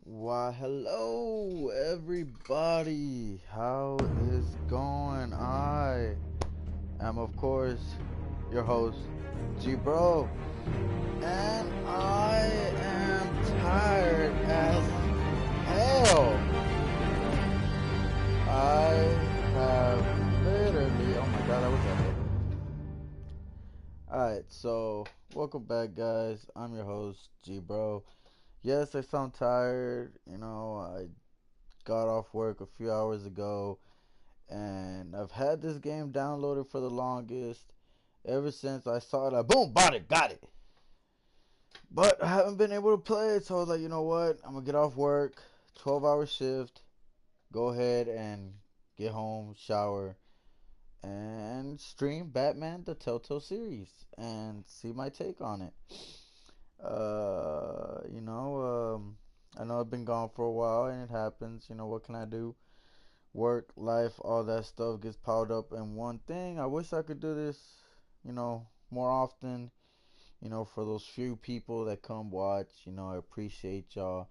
Why, hello, everybody. How is going? I am, of course, your host, G Bro, and I am tired as hell. I have literally, oh my god, I was epic. Alright, so welcome back, guys. I'm your host, G Bro. Yes, I sound tired. I got off work a few hours ago, and I've had this game downloaded for the longest. Ever since I saw it, I boom, bought it, got it. But I haven't been able to play it, so I was like, you know what? I'm gonna get off work, 12-hour shift, go ahead and get home, shower, and stream Batman the Telltale Series and see my take on it. Uh, you know, I know I've been gone for a while, and it happens. What can I do? Work, life, all that stuff gets piled up in one thing. I wish I could do this, more often. For those few people that come watch, I appreciate y'all.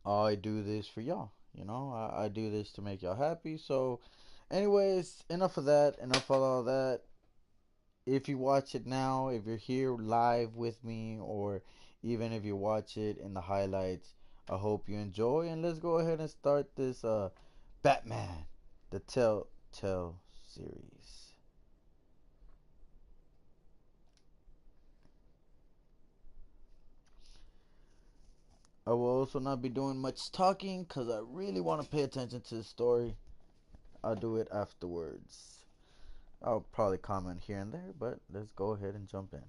I do this for y'all. I do this to make y'all happy. So, anyways, enough of that. Enough of all that. If you watch it now, if you're here live with me, or even if you watch it in the highlights, I hope you enjoy. And let's go ahead and start this Batman, the Telltale series. I will also not be doing much talking because I really want to pay attention to the story. I'll do it afterwards. I'll probably comment here and there, but let's go ahead and jump in.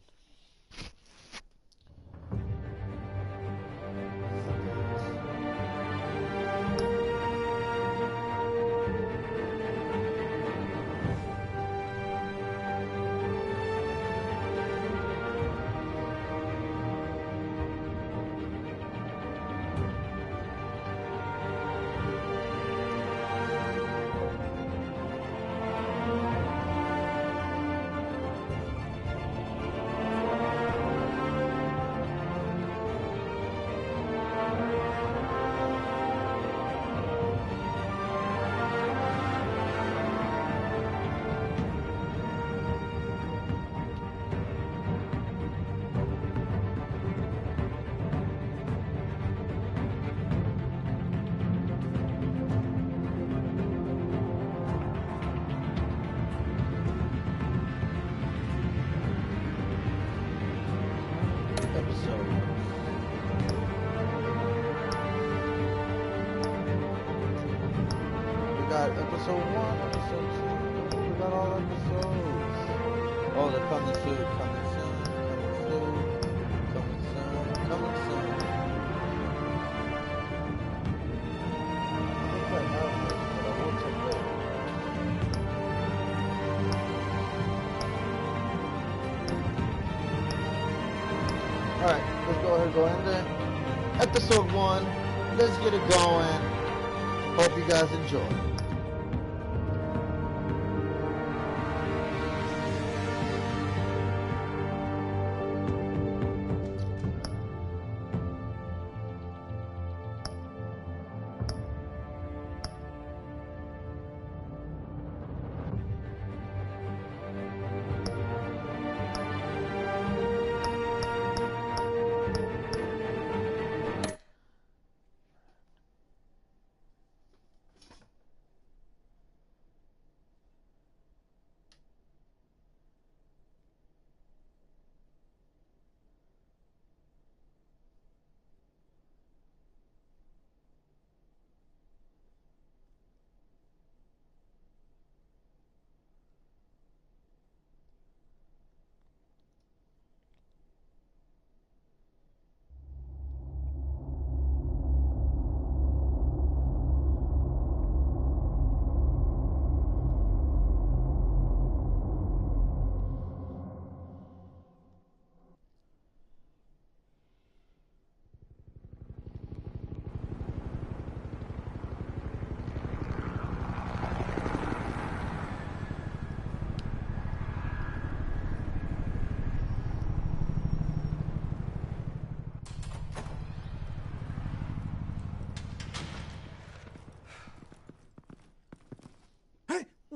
Episode 1, episode 2. We got all episodes. Oh, they're coming soon, coming soon, coming soon, coming soon, coming soon. I think I have this, but I will check later. Alright, let's go ahead and go in there. Episode 1. Let's get it going. Hope you guys enjoy.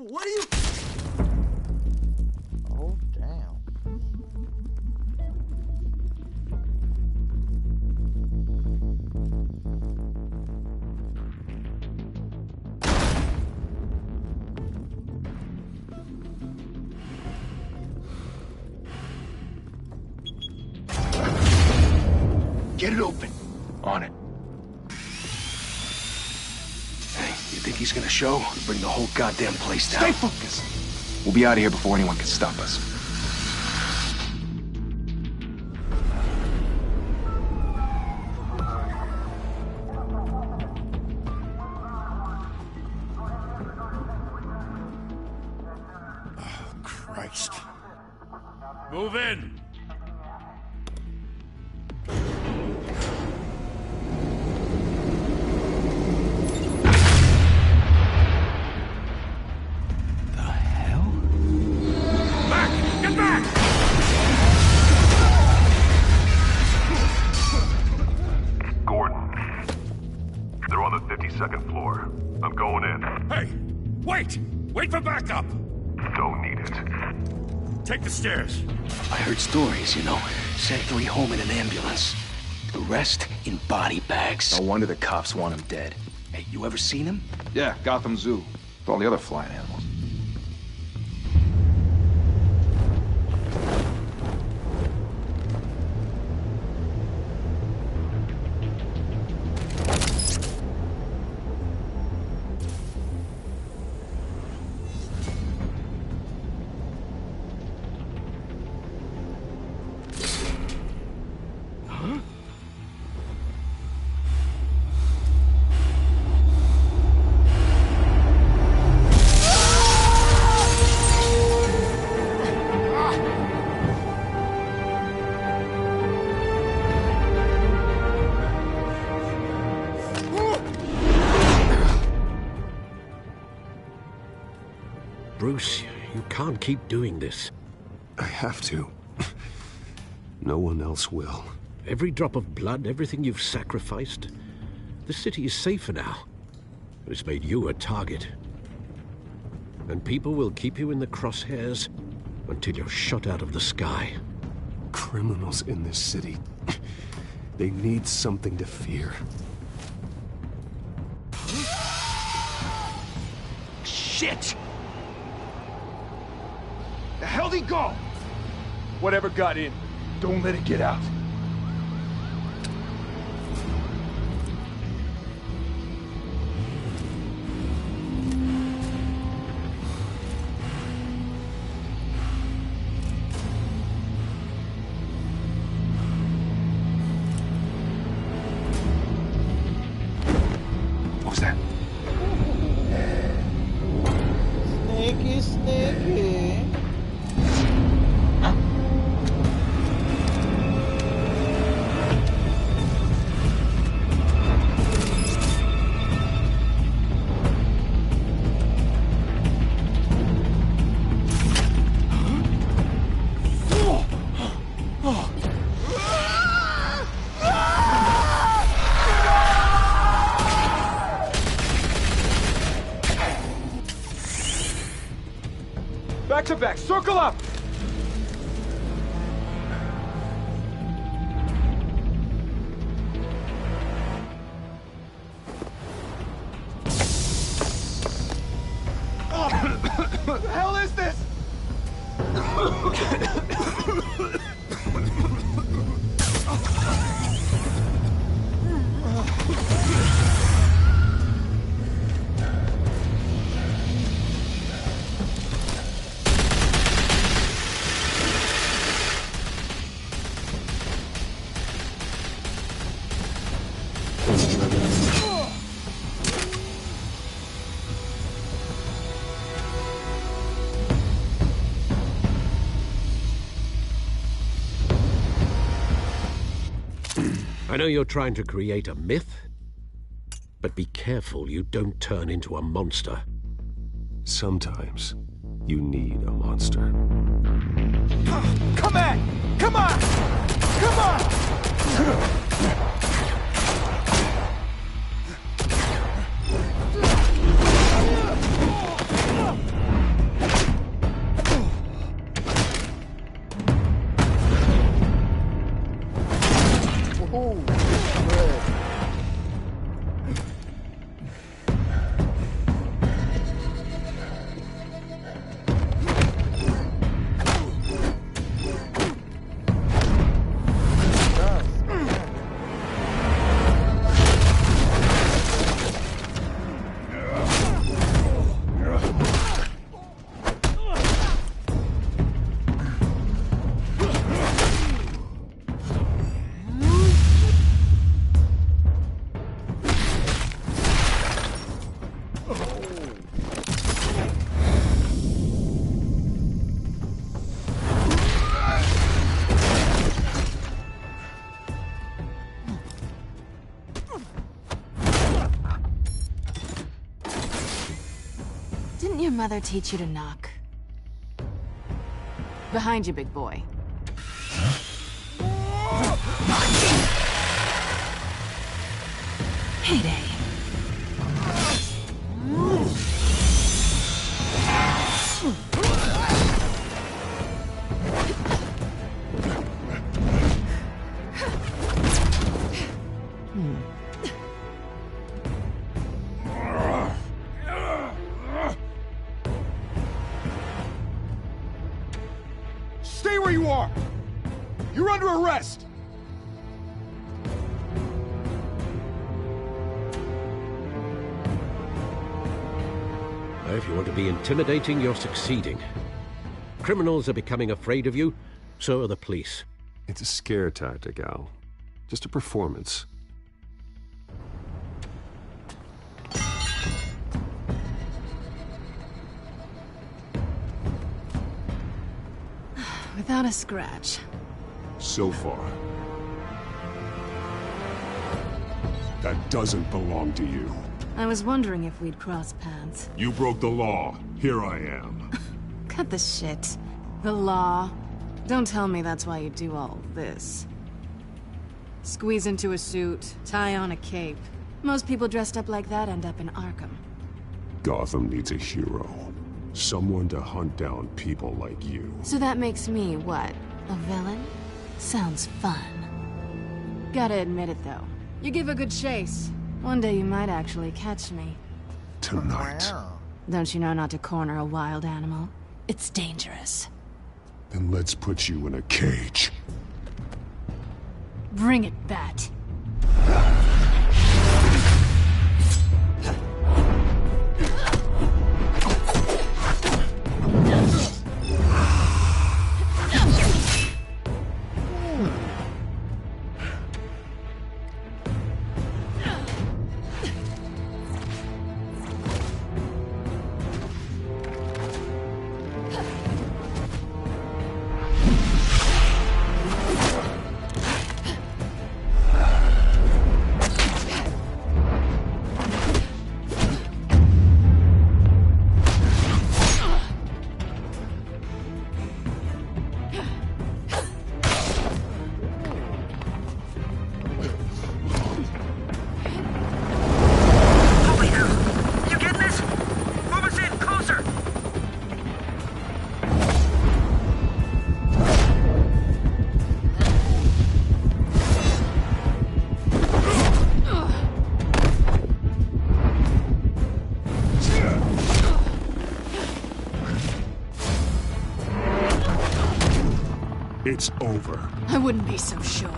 What are you... Oh, damn. Get it open. On it. Hey, you think he's gonna show? We'll bring the whole goddamn place down. Stay focused. We'll be out of here before anyone can stop us. Oh, Christ. Move in! The hell? Back! Get back! Gordon. They're on the 52nd floor. I'm going in. Hey! Wait! Wait for backup! Don't need it. Take the stairs. I heard stories, you know. Sent 3 home in an ambulance. The rest in body bags. No wonder the cops want him dead. Hey, you ever seen him? Yeah, Gotham Zoo. With all the other flying animals. Bruce, you can't keep doing this. I have to. No one else will. Every drop of blood, everything you've sacrificed. The city is safer now. It's made you a target. And people will keep you in the crosshairs until you're shot out of the sky. Criminals in this city. They need something to fear. Shit! The hell'd he go? Whatever got in, don't let it get out. What was that? Sneaky, sneaky. Back to back, circle up! What the hell is this? I know you're trying to create a myth, but be careful you don't turn into a monster. Sometimes you need a monster. Come on! Come on! Come on! Oh, good. Didn't your mother teach you to knock? Behind you, big boy. Heyday. Stay where you are! You're under arrest! If you want to be intimidating, you're succeeding. Criminals are becoming afraid of you, so are the police. It's a scare tactic, Al. Just a performance. Without a scratch. So far. That doesn't belong to you. I was wondering if we'd cross paths. You broke the law. Here I am. Cut the shit. The law. Don't tell me that's why you do all this. Squeeze into a suit, tie on a cape. Most people dressed up like that end up in Arkham. Gotham needs a hero. Someone to hunt down people like you. So that makes me, what, a villain? Sounds fun. Gotta admit it, though. You give a good chase. One day you might actually catch me. Tonight. Wow. Don't you know not to corner a wild animal? It's dangerous. Then let's put you in a cage. Bring it, Bat. It's over. I wouldn't be so sure.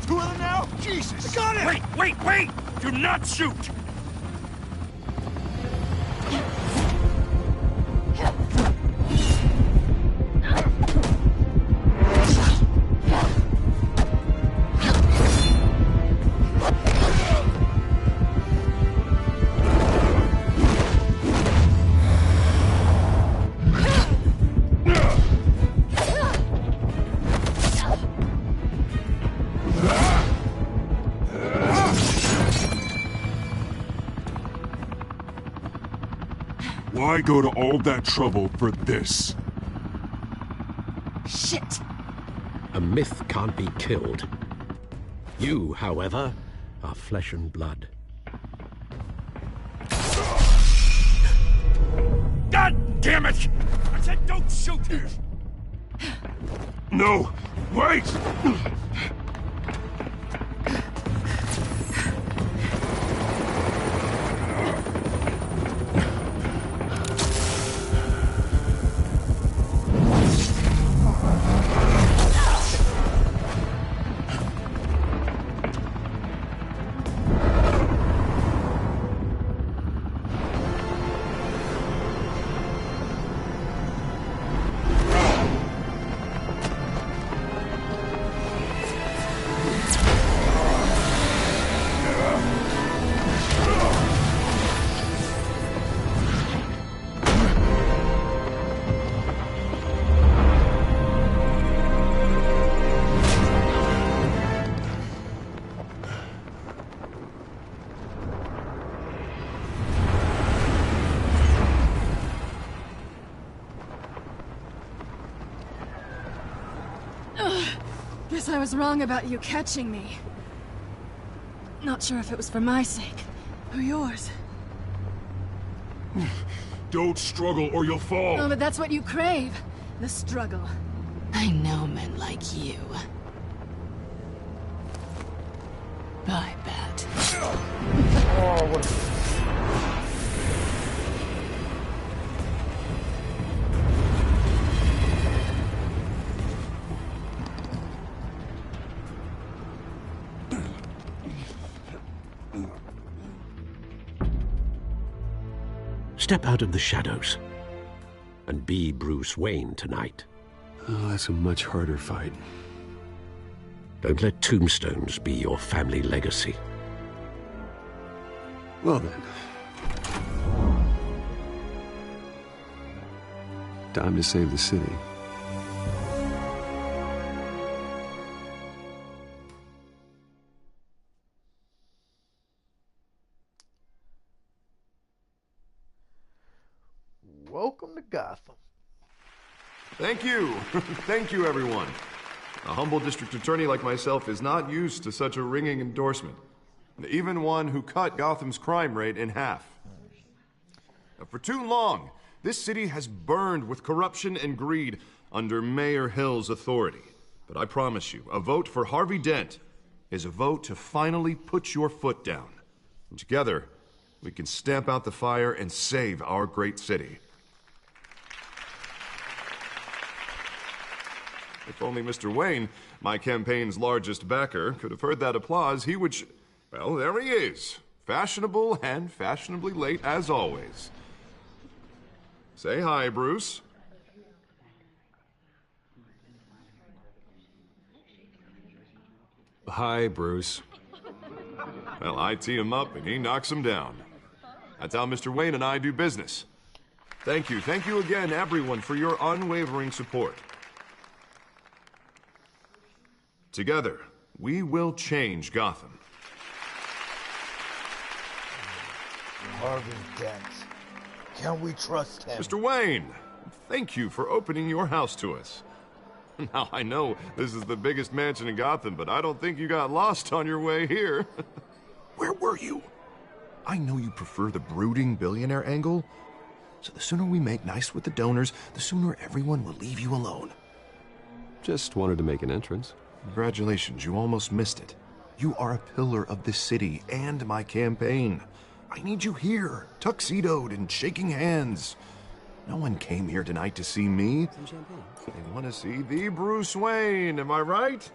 Two of them now? Jesus! Got it! Wait! Do not shoot! Why go to all that trouble for this? Shit! A myth can't be killed. You, however, are flesh and blood. God damn it! I said don't shoot! No! Wait! Guess I was wrong about you catching me. Not sure if it was for my sake, or yours. Don't struggle or you'll fall! Oh, but that's what you crave. The struggle. I know men like you. I bet. Oh, what a... Step out of the shadows and be Bruce Wayne tonight. Oh, that's a much harder fight. Don't let tombstones be your family legacy. Well then. Time to save the city. Welcome to Gotham. Thank you. Thank you, everyone. A humble district attorney like myself is not used to such a ringing endorsement. Even one who cut Gotham's crime rate in half. For too long, this city has burned with corruption and greed under Mayor Hill's authority. But I promise you, a vote for Harvey Dent is a vote to finally put your foot down. And together, we can stamp out the fire and save our great city. If only Mr. Wayne, my campaign's largest backer, could have heard that applause, he would... Well, there he is. Fashionable and fashionably late as always. Say hi, Bruce. Hi, Bruce. Well, I tee him up and he knocks him down. That's how Mr. Wayne and I do business. Thank you again, everyone, for your unwavering support. Together, we will change Gotham. Harvey Dent. Can we trust him? Mr. Wayne, thank you for opening your house to us. Now, I know this is the biggest mansion in Gotham, but I don't think you got lost on your way here. Where were you? I know you prefer the brooding billionaire angle, so the sooner we make nice with the donors, the sooner everyone will leave you alone. Just wanted to make an entrance. Congratulations, you almost missed it. You are a pillar of this city and my campaign. I need you here, tuxedoed and shaking hands. No one came here tonight to see me. Some champagne. They want to see the Bruce Wayne, am I right?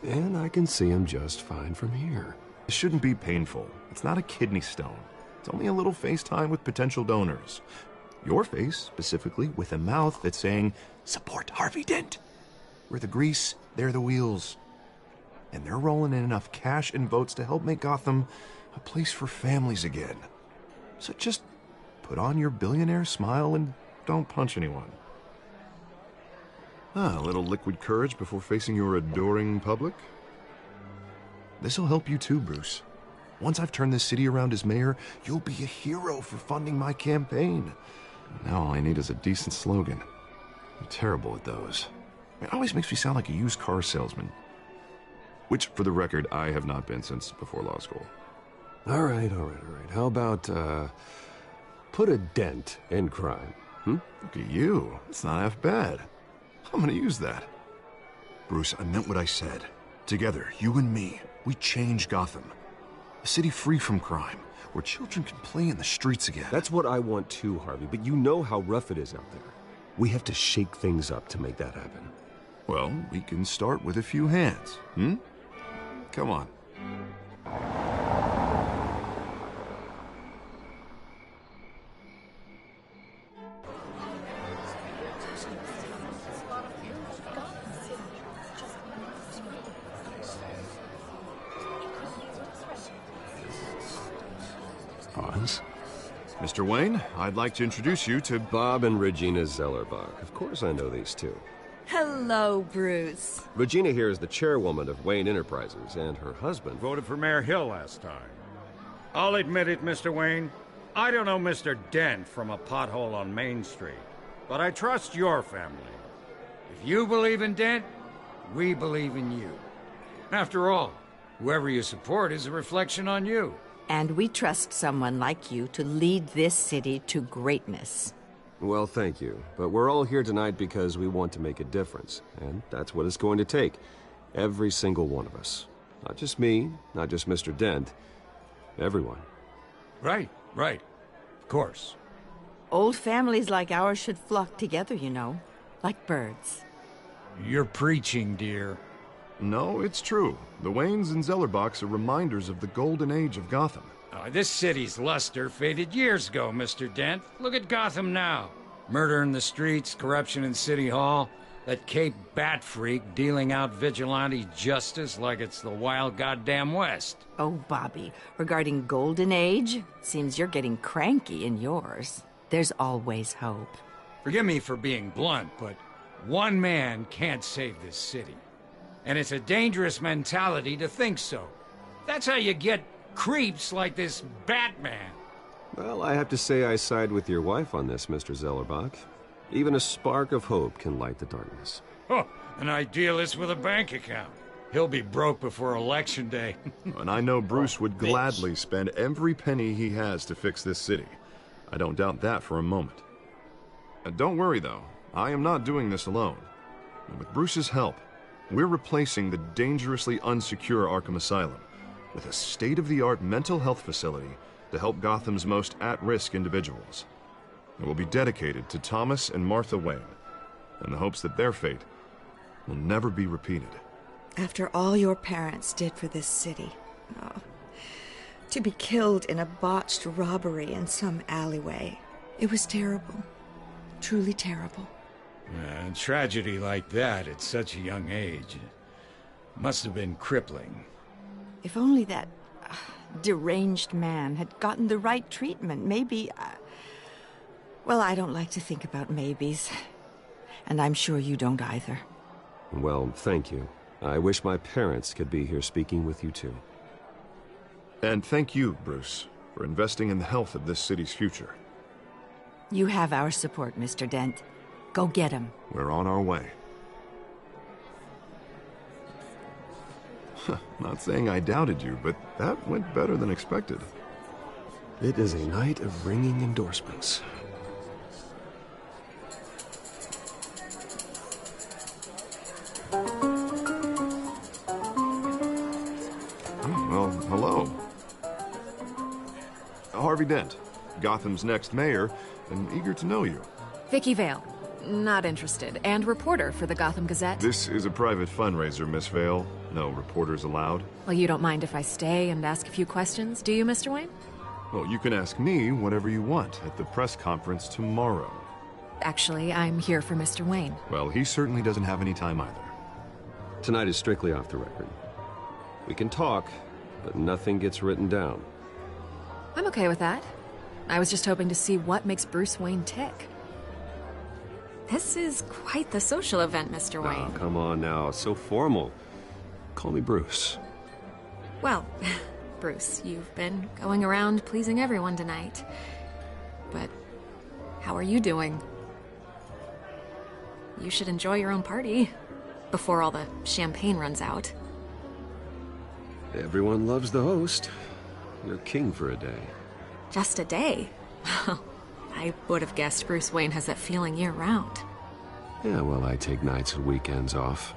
And I can see him just fine from here. It shouldn't be painful. It's not a kidney stone. It's only a little FaceTime with potential donors. Your face, specifically, with a mouth that's saying, support Harvey Dent. We're the grease, they're the wheels. And they're rolling in enough cash and votes to help make Gotham a place for families again. So just put on your billionaire smile and don't punch anyone. A little liquid courage before facing your adoring public. This'll help you too, Bruce. Once I've turned this city around as mayor, you'll be a hero for funding my campaign. Now all I need is a decent slogan. I'm terrible at those. It always makes me sound like a used car salesman. Which, for the record, I have not been since before law school. All right. How about, put a dent in crime? Look at you. It's not half bad. I'm gonna use that. Bruce, I meant what I said. Together, you and me, we change Gotham. A city free from crime, where children can play in the streets again. That's what I want too, Harvey, but you know how rough it is out there. We have to shake things up to make that happen. Well, we can start with a few hands, Come on. Hans? Mr. Wayne, I'd like to introduce you to Bob and Regina Zellerbach. Of course I know these two. Hello, Bruce. Regina here is the chairwoman of Wayne Enterprises, and her husband voted for Mayor Hill last time. I'll admit it, Mr. Wayne. I don't know Mr. Dent from a pothole on Main Street, but I trust your family. If you believe in Dent, we believe in you. After all, whoever you support is a reflection on you. And we trust someone like you to lead this city to greatness. Well, thank you. But we're all here tonight because we want to make a difference. And that's what it's going to take. Every single one of us. Not just me, not just Mr. Dent. Everyone. Right. Of course. Old families like ours should flock together, you know. Like birds. You're preaching, dear. No, it's true. The Waynes and Zellerbachs are reminders of the golden age of Gotham. This city's luster faded years ago, Mr. Dent. Look at Gotham now. Murder in the streets, corruption in City Hall, that Cape Bat freak dealing out vigilante justice like it's the wild goddamn West. Oh, Bobby, regarding Golden Age, seems you're getting cranky in yours. There's always hope. Forgive me for being blunt, but one man can't save this city. And it's a dangerous mentality to think so. That's how you get creeps like this Batman. Well, I have to say I side with your wife on this, Mr. Zellerbach. Even a spark of hope can light the darkness. Oh, an idealist with a bank account. He'll be broke before Election Day. And I know Bruce would gladly spend every penny he has to fix this city. I don't doubt that for a moment. Don't worry, though. I am not doing this alone. And with Bruce's help, we're replacing the dangerously unsecure Arkham Asylum with a state-of-the-art mental health facility to help Gotham's most at-risk individuals. It will be dedicated to Thomas and Martha Wayne, in the hopes that their fate will never be repeated. After all your parents did for this city, to be killed in a botched robbery in some alleyway, it was terrible. Truly terrible. A tragedy like that at such a young age must have been crippling. If only that deranged man had gotten the right treatment, maybe... Well, I don't like to think about maybes. And I'm sure you don't either. Well, thank you. I wish my parents could be here speaking with you too. And thank you, Bruce, for investing in the health of this city's future. You have our support, Mr. Dent. Go get him. We're on our way. Not saying I doubted you, but that went better than expected. It is a night of ringing endorsements. Well, hello. Harvey Dent, Gotham's next mayor, and eager to know you. Vicky Vale. Not interested. And reporter for the Gotham Gazette. This is a private fundraiser, Miss Vale. No reporters allowed. Well, you don't mind if I stay and ask a few questions, do you, Mr. Wayne? Well, you can ask me whatever you want at the press conference tomorrow. Actually, I'm here for Mr. Wayne. Well, he certainly doesn't have any time either. Tonight is strictly off the record. We can talk, but nothing gets written down. I'm okay with that. I was just hoping to see what makes Bruce Wayne tick. This is quite the social event, Mr. Wayne. Oh, come on now. It's so formal. Call me Bruce. Well, Bruce, you've been going around pleasing everyone tonight. But How are you doing? You should enjoy your own party before all the champagne runs out. Everyone loves the host. You're king for a day. Just a day? I would have guessed Bruce Wayne has that feeling year-round. Yeah, well, I take nights and weekends off.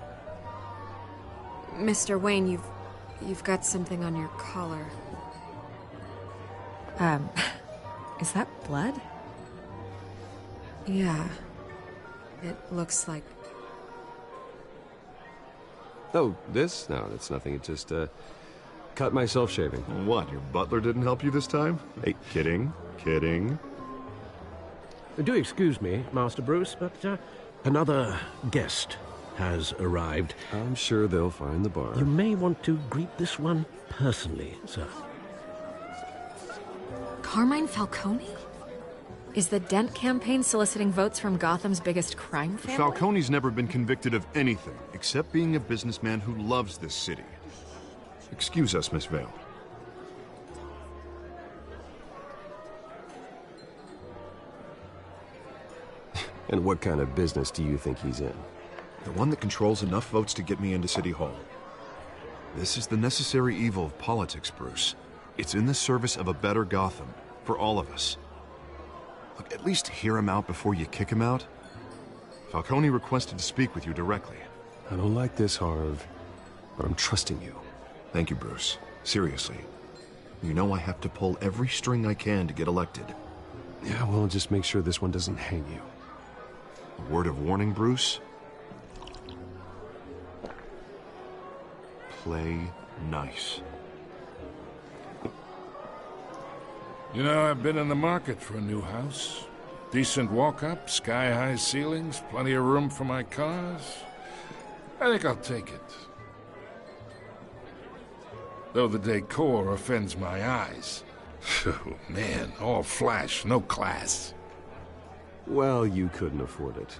Mr. Wayne, you've got something on your collar. Is that blood? Yeah. It looks like... Oh, this? No, that's nothing. It just, cut myself shaving. What, your butler didn't help you this time? Hey, kidding. Do excuse me, Master Bruce, but another guest has arrived. I'm sure they'll find the bar. You may want to greet this one personally, sir. Carmine Falcone? Is the Dent campaign soliciting votes from Gotham's biggest crime family? Falcone's never been convicted of anything, except being a businessman who loves this city. Excuse us, Miss Vale. And what kind of business do you think he's in? The one that controls enough votes to get me into City Hall. This is the necessary evil of politics, Bruce. It's in the service of a better Gotham, for all of us. Look, at least hear him out before you kick him out. Falcone requested to speak with you directly. I don't like this, Harv, but I'm trusting you. Thank you, Bruce. Seriously. You know I have to pull every string I can to get elected. Yeah, well, just make sure this one doesn't hang you. A word of warning, Bruce? Play nice. You know, I've been in the market for a new house. Decent walk-up, sky-high ceilings, plenty of room for my cars. I think I'll take it. Though the decor offends my eyes. Oh, man, all flash, no class. Well, you couldn't afford it.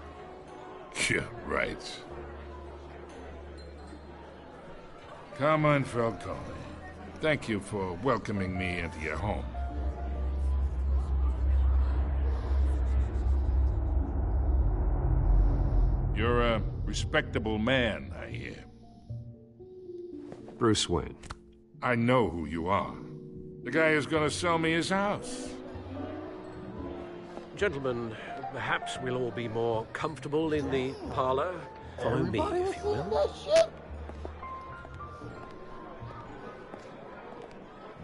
Yeah, right. Carmine Falcone, thank you for welcoming me into your home. You're a respectable man, I hear. Bruce Wayne. I know who you are. The guy who's gonna sell me his house. Gentlemen, perhaps we'll all be more comfortable in the parlor. Follow me, if you will.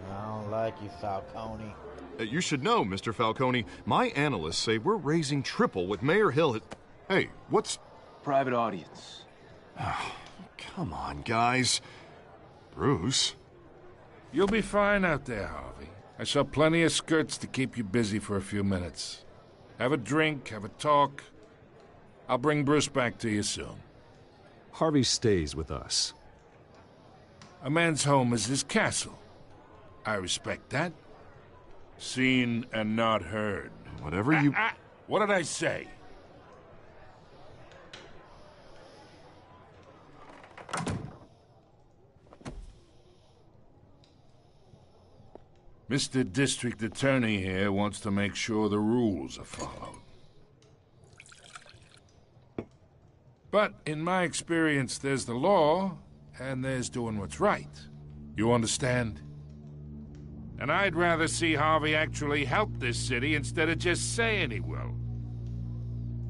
I don't like you, Falcone. You should know, Mr. Falcone, my analysts say we're raising triple with Mayor Hill. Hey, what's... Private audience. Come on, guys. Bruce? You'll be fine out there, Harvey. I saw plenty of skirts to keep you busy for a few minutes. Have a drink, have a talk. I'll bring Bruce back to you soon. Harvey stays with us. A man's home is his castle. I respect that. Seen and not heard. Whatever you... What did I say? Mr. District Attorney here wants to make sure the rules are followed. But in my experience, there's the law, and there's doing what's right. You understand? And I'd rather see Harvey actually help this city instead of just saying he will.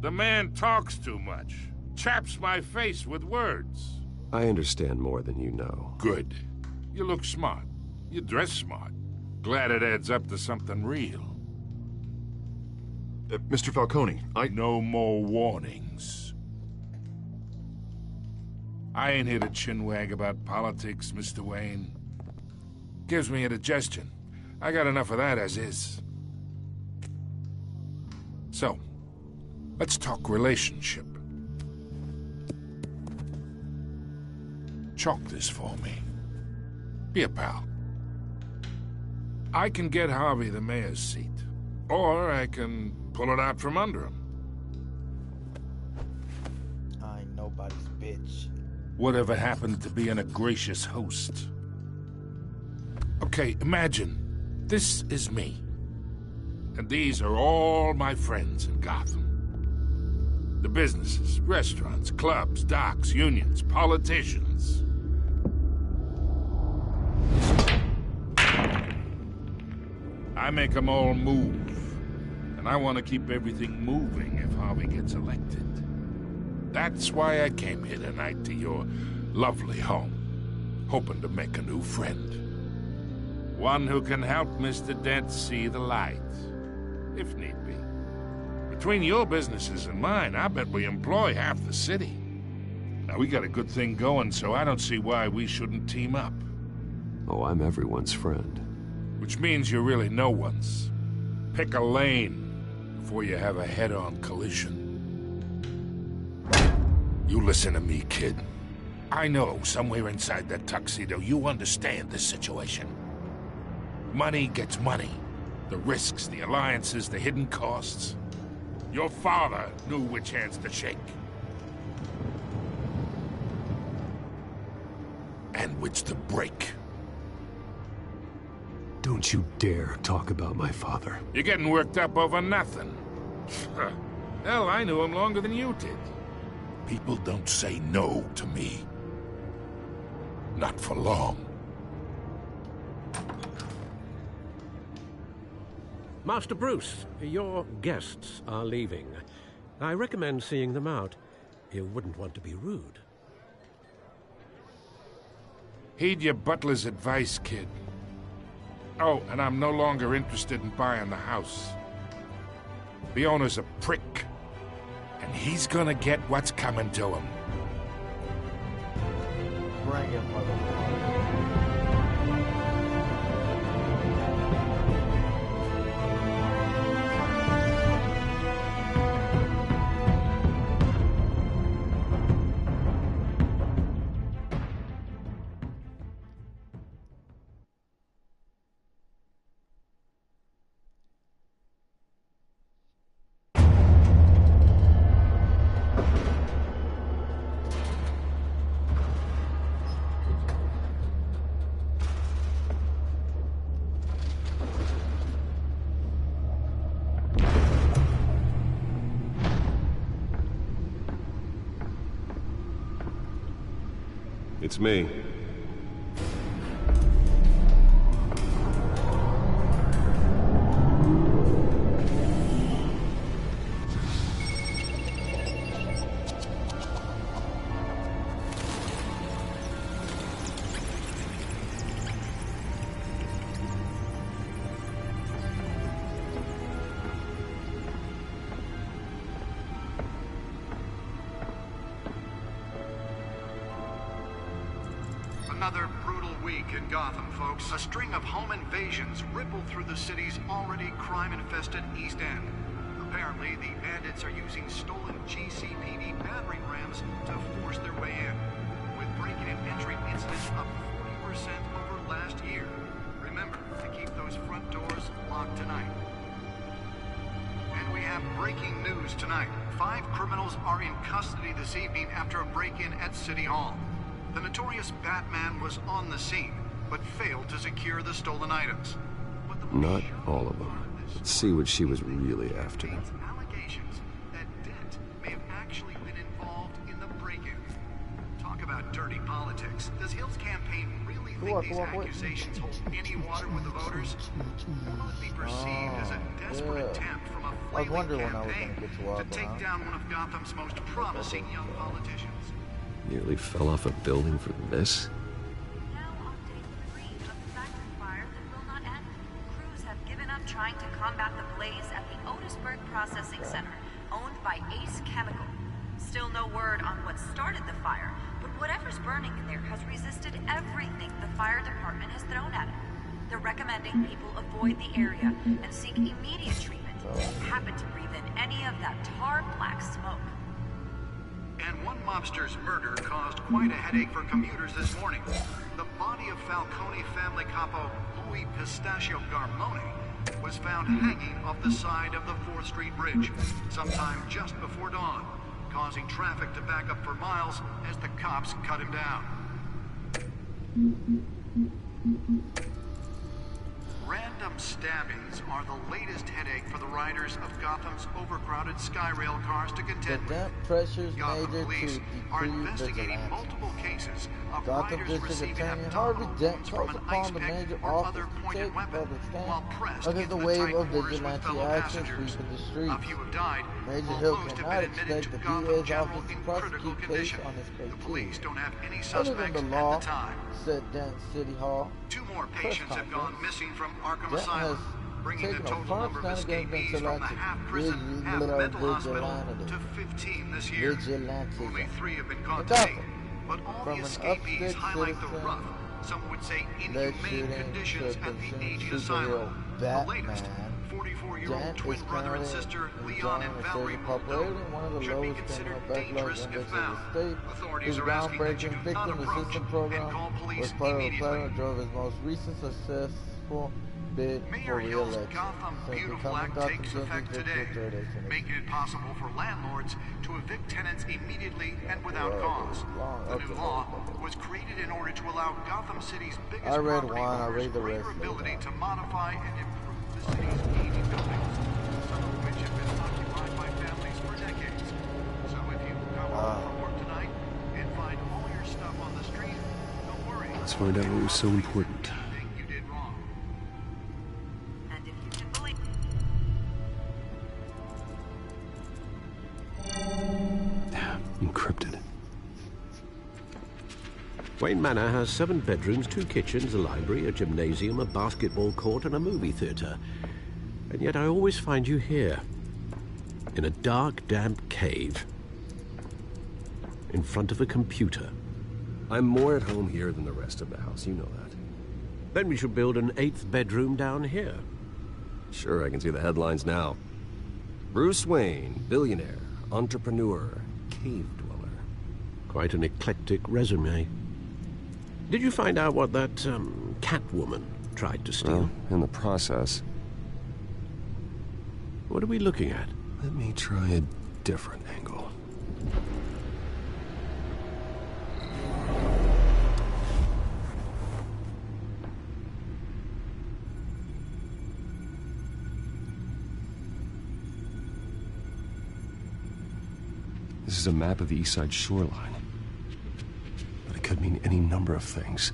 The man talks too much, chaps my face with words. I understand more than you know. Good. You look smart. You dress smart. Glad it adds up to something real. Mr. Falcone, No more warnings. I ain't here to chinwag about politics, Mr. Wayne. Gives me indigestion. I got enough of that as is. So, let's talk relationship. Chalk this for me. Be a pal. I can get Harvey the mayor's seat, or I can pull it out from under him. I ain't nobody's bitch. Whatever happened to being a gracious host? Okay, imagine, this is me. And these are all my friends in Gotham. The businesses, restaurants, clubs, docks, unions, politicians. I make them all move. And I want to keep everything moving if Harvey gets elected. That's why I came here tonight to your lovely home, hoping to make a new friend. One who can help Mr. Dent see the light, if need be. Between your businesses and mine, I bet we employ half the city. Now, we got a good thing going, so I don't see why we shouldn't team up. Oh, I'm everyone's friend. Which means you're really no one's. Pick a lane before you have a head-on collision. You listen to me, kid. I know somewhere inside that tuxedo you understand this situation. Money gets money. The risks, the alliances, the hidden costs. Your father knew which hands to shake. And which to break. Don't you dare talk about my father. You're getting worked up over nothing. Hell, I knew him longer than you did. People don't say no to me. Not for long. Master Bruce, your guests are leaving. I recommend seeing them out. You wouldn't want to be rude. Heed your butler's advice, kid. Oh, and I'm no longer interested in buying the house. The owner's a prick. And he's gonna get what's coming to him. Bring it, motherfucker. It's me. Another brutal week in Gotham, folks. A string of home invasions rippled through the city's already crime-infested East End. Apparently, the bandits are using stolen GCPD battering rams to force their way in, with break-in and entry incidents up 40% over last year. Remember to keep those front doors locked tonight. And we have breaking news tonight. 5 criminals are in custody this evening after a break-in at City Hall. The notorious Batman was on the scene, but failed to secure the stolen items. Not all of them. Let's see what she was really after. Allegations that Dent may have actually been involved in the break-in. Talk about dirty politics. Does Hill's campaign really think these accusations hold any water with the voters? Or will it be perceived as a desperate attempt from a flailing campaign to take down one of Gotham's most promising young politicians? Nearly fell off a building for this? Now on day 3 of the factory fire that will not end. Crews have given up trying to combat the blaze at the Otisburg Processing Center, owned by Ace Chemical. Still no word on what started the fire, but whatever's burning in there has resisted everything the fire department has thrown at it. They're recommending people avoid the area and seek immediate treatment. Happen to breathe in any of that tar black smoke. And one mobster's murder caused quite a headache for commuters this morning. The body of Falcone family capo Louis Pistachio Garmone was found hanging off the side of the 4th Street Bridge sometime just before dawn, causing traffic to back up for miles as the cops cut him down. Random stabbings are the latest headache for the riders of Gotham's overcrowded Skyrail cars to contend with. Dent pressures Gotham Major police to are decree investigating vigilance. multiple cases of Gotham riders District receiving Attorney abdominal Harvey Dent wounds calls from an upon ice the pick major or office other to pointed take weapon further stand while pressed against into the the wave tight of quarters with vigilante fellow action passengers. sweeping the A streets. few have died, Major while Hill most have cannot been admitted expect to the Gotham DA's General office to in critical prosecute case condition. on this The case. police don't have any Other than suspects the at law, the time. said Dent City Hall. 2 more patients have gone missing from Arkham Dent Asylum, has bringing the taken a total firm number of stand against escapees from the half-prison, half-mental hospital to 15 this year. Only 3 have been caught to date, but all the escapees highlight the rough, some would say inhumane conditions at the aging asylum. The latest, 44-year-old twin brother and sister, Leon and Valerie Muldoon, should be considered dangerous if found. Authorities are asking that you do not approach and call police immediately. Drove his most recent successful bid Mayor for Hill's re-election. Gotham Since Beautiful becoming Act Gotham takes District effect today, making it possible for landlords to evict tenants immediately and without cause. The new law was created in order to allow Gotham City's biggest I read property one, I owners read the greater rest ability to modify and improve the city's aging buildings, some of which have been occupied by families for decades. So if you come home from work tonight and find all your stuff on the street, don't worry. Let's find out what was so important. Encrypted. Wayne Manor has 7 bedrooms, 2 kitchens, a library, a gymnasium, a basketball court, and a movie theater. And yet I always find you here, in a dark, damp cave, in front of a computer. I'm more at home here than the rest of the house, you know that. Then we should build an 8th bedroom down here. Sure, I can see the headlines now. Bruce Wayne, billionaire, entrepreneur, cave dweller. Quite an eclectic resume. Did you find out what that, Catwoman tried to steal? Well, in the process. What are we looking at? Let me try a different angle. This is a map of the East Side shoreline. But it could mean any number of things.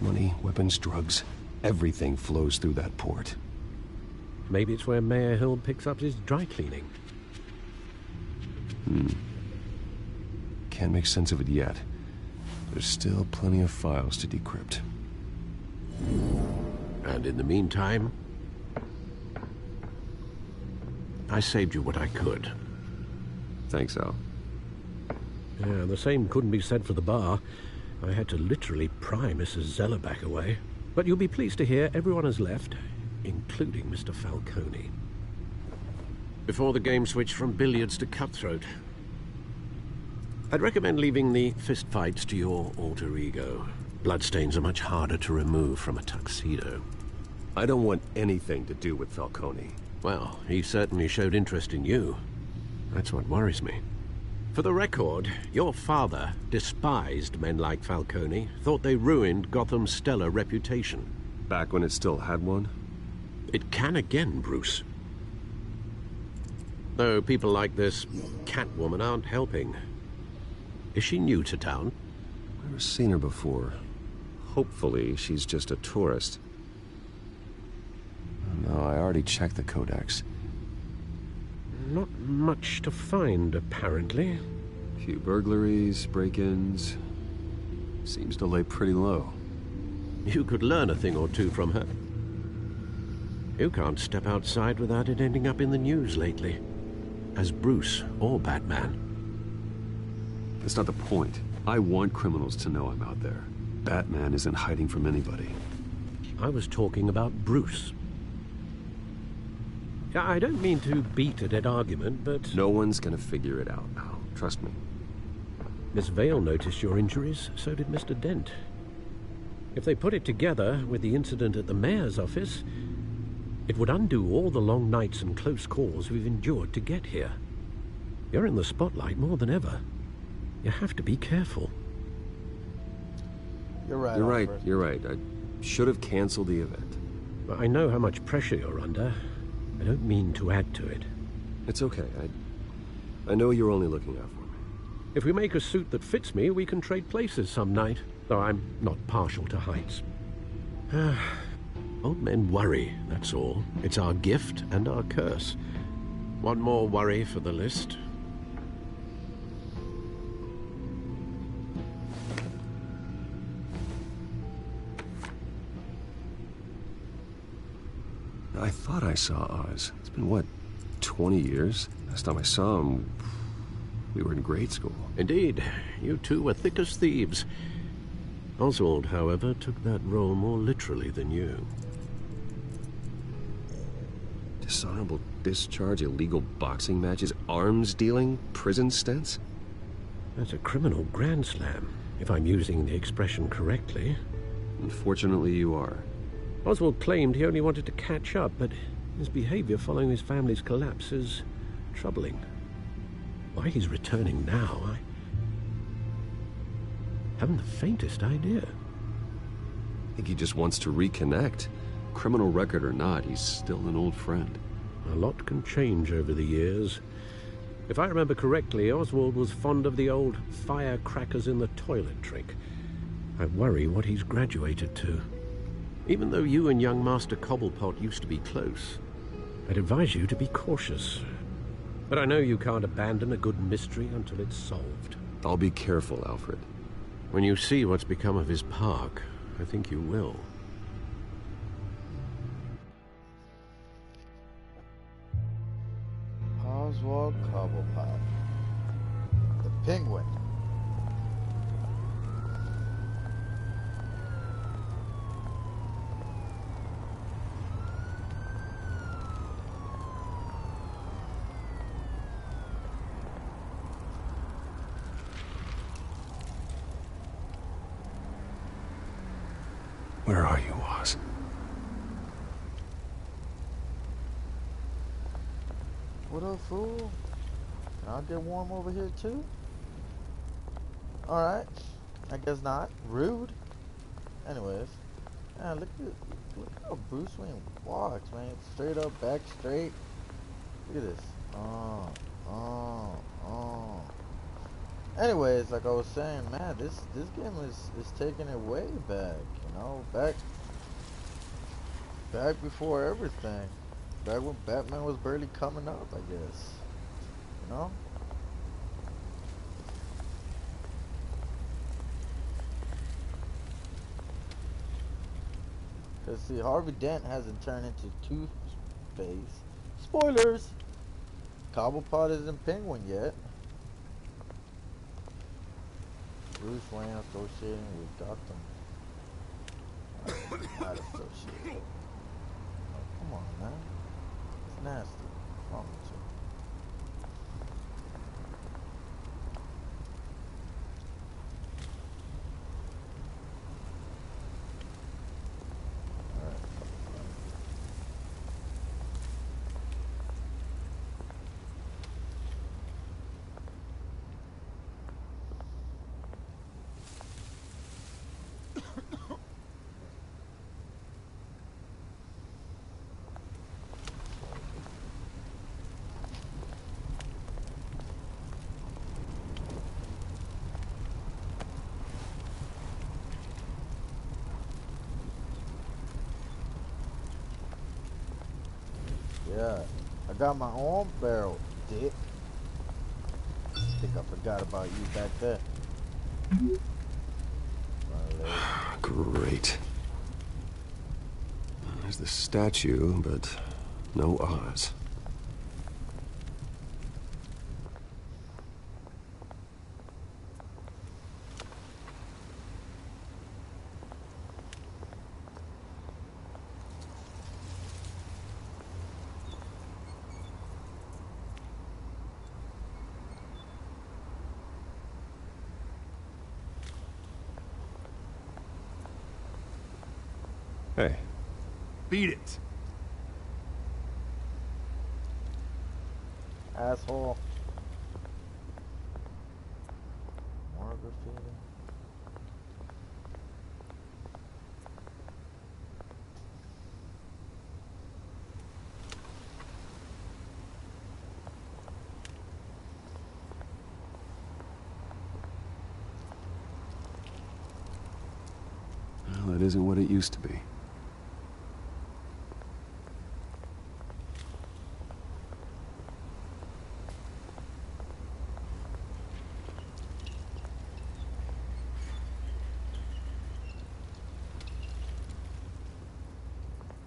Money, weapons, drugs, everything flows through that port. Maybe it's where Mayor Hill picks up his dry cleaning. Can't make sense of it yet. There's still plenty of files to decrypt. And in the meantime, I saved you what I could. Thanks, Al. Yeah, the same couldn't be said for the bar. I had to literally pry Mrs. Zellerback away. But you'll be pleased to hear everyone has left, including Mr. Falcone. Before the game switched from billiards to cutthroat. I'd recommend leaving the fistfights to your alter ego. Bloodstains are much harder to remove from a tuxedo. I don't want anything to do with Falcone. Well, he certainly showed interest in you. That's what worries me. For the record, your father despised men like Falcone, thought they ruined Gotham's stellar reputation. Back when it still had one? It can again, Bruce. Though people like this Catwoman aren't helping. Is she new to town? Never seen her before. Hopefully, she's just a tourist. No, I already checked the codex. Not much to find, apparently. Few burglaries, break-ins. Seems to lay pretty low. You could learn a thing or two from her. You can't step outside without it ending up in the news lately. As Bruce or Batman. That's not the point. I want criminals to know I'm out there. Batman isn't hiding from anybody. I was talking about Bruce. I don't mean to beat a dead argument, but... No one's gonna figure it out, Al. Trust me. Miss Vale noticed your injuries, so did Mr. Dent. If they put it together with the incident at the mayor's office, it would undo all the long nights and close calls we've endured to get here. You're in the spotlight more than ever. You have to be careful. You're right. You're right. I should have canceled the event. I know how much pressure you're under. I don't mean to add to it. It's okay. I know you're only looking out for me. If we make a suit that fits me, we can trade places some night, though I'm not partial to heights. Old men worry, that's all. It's our gift and our curse. One more worry for the list. I thought I saw Oz. It's been, what, 20 years? Last time I saw him, we were in grade school. Indeed. You two were thick as thieves. Oswald, however, took that role more literally than you. Dishonorable discharge, illegal boxing matches, arms dealing, prison stints? That's a criminal grand slam, if I'm using the expression correctly. Unfortunately, you are. Oswald claimed he only wanted to catch up, but his behavior following his family's collapse is troubling. Why he's returning now, I haven't the faintest idea. I think he just wants to reconnect. Criminal record or not, he's still an old friend. A lot can change over the years. If I remember correctly, Oswald was fond of the old firecrackers in the toilet trick. I worry what he's graduated to. Even though you and young Master Cobblepot used to be close, I'd advise you to be cautious. But I know you can't abandon a good mystery until it's solved. I'll be careful, Alfred. When you see what's become of his park, I think you will. Oswald Cobblepot. The Penguin. Where are you, Oz? What up, fool? Can I get warm over here too? Alright. I guess not. Rude. Anyways. Man, look how Bruce Wayne walks, man. Straight up, back straight. Look at this. Anyways, like I was saying, man, this game is taking it way back, you know, back before everything. Back when Batman was barely coming up, I guess. You know? Cause see, Harvey Dent hasn't turned into Two-Face. Spoilers! Cobblepot isn't Penguin yet. Bruce Wayne associating with Gotham. Not associated. Oh, come on, man. It's nasty. What's wrong with you? Yeah, I got my own barrel, dick. Think I forgot about you back there. Great. There's the statue, but no Oz. Hey. Beat it. Asshole. More graffiti. it isn't what it used to be.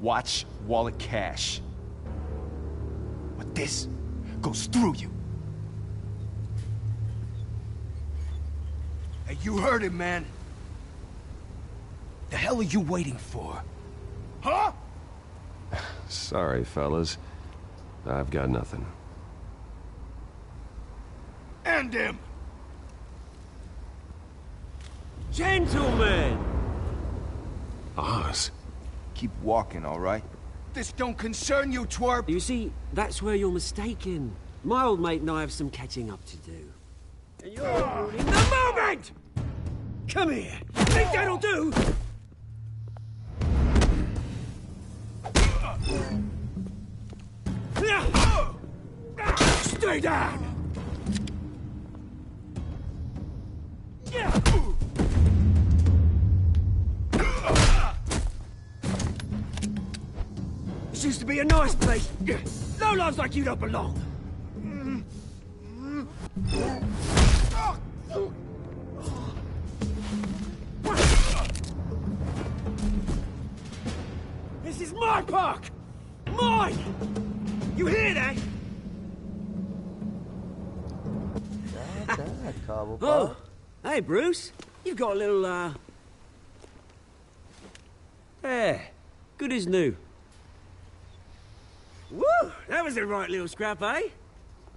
Watch wallet cash. But this goes through you. Hey, you heard it, man. The hell are you waiting for? Huh? Sorry, fellas. I've got nothing. And him! Gentlemen! Oz. Keep walking, all right? This don't concern you, twerp! You see, that's where you're mistaken. My old mate and I have some catching up to do. And you're ruining the moment! Come here! Think that'll do? Stay down! This used to be a nice place. No lives like you don't belong. This is my park! Mine! You hear that? Oh, hey, Bruce. You've got a little, Yeah, good as new. Woo! That was a right little scrap, eh?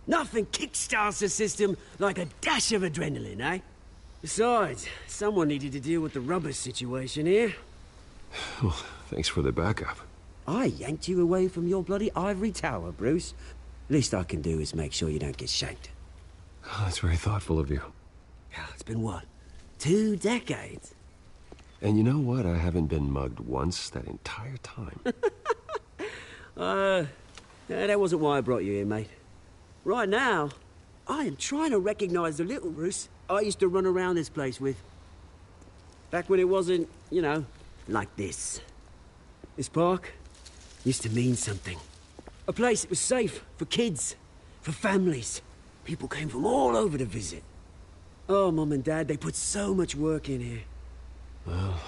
Nothing kickstarts the system like a dash of adrenaline, eh? Besides, someone needed to deal with the rubber situation here. Well, thanks for the backup. I yanked you away from your bloody ivory tower, Bruce. Least I can do is make sure you don't get shanked. Oh, that's very thoughtful of you. It's been what? 2 decades? And you know what? I haven't been mugged once that entire time. That wasn't why I brought you here, mate. Right now, I am trying to recognize the little Bruce I used to run around this place with. Back when it wasn't, you know, like this. This park used to mean something. A place that was safe for kids, for families. People came from all over to visit. Oh, Mum and Dad, they put so much work in here. Well,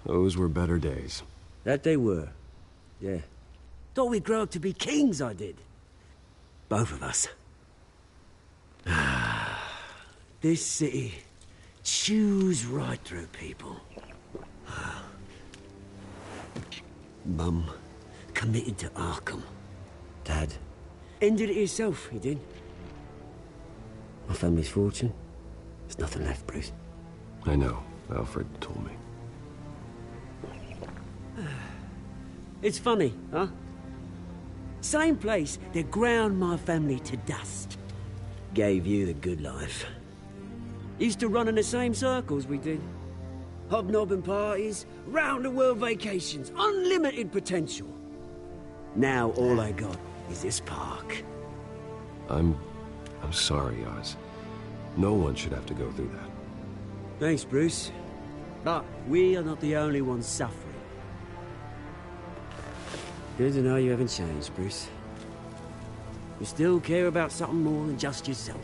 those were better days. That they were. Yeah. Thought we'd grow up to be kings, I did. Both of us. This city chews right through people. Mum committed to Arkham. Dad ended it himself, he did. My family's fortune. There's nothing left, Bruce. I know. Alfred told me. It's funny, huh? Same place that ground my family to dust. Gave you the good life. Used to run in the same circles we did. Hobnobbing parties, round-the-world vacations, unlimited potential. Now all I got is this park. I'm sorry, Oz. No one should have to go through that. Thanks, Bruce. But we are not the only ones suffering. Good to know you haven't changed, Bruce. You still care about something more than just yourself.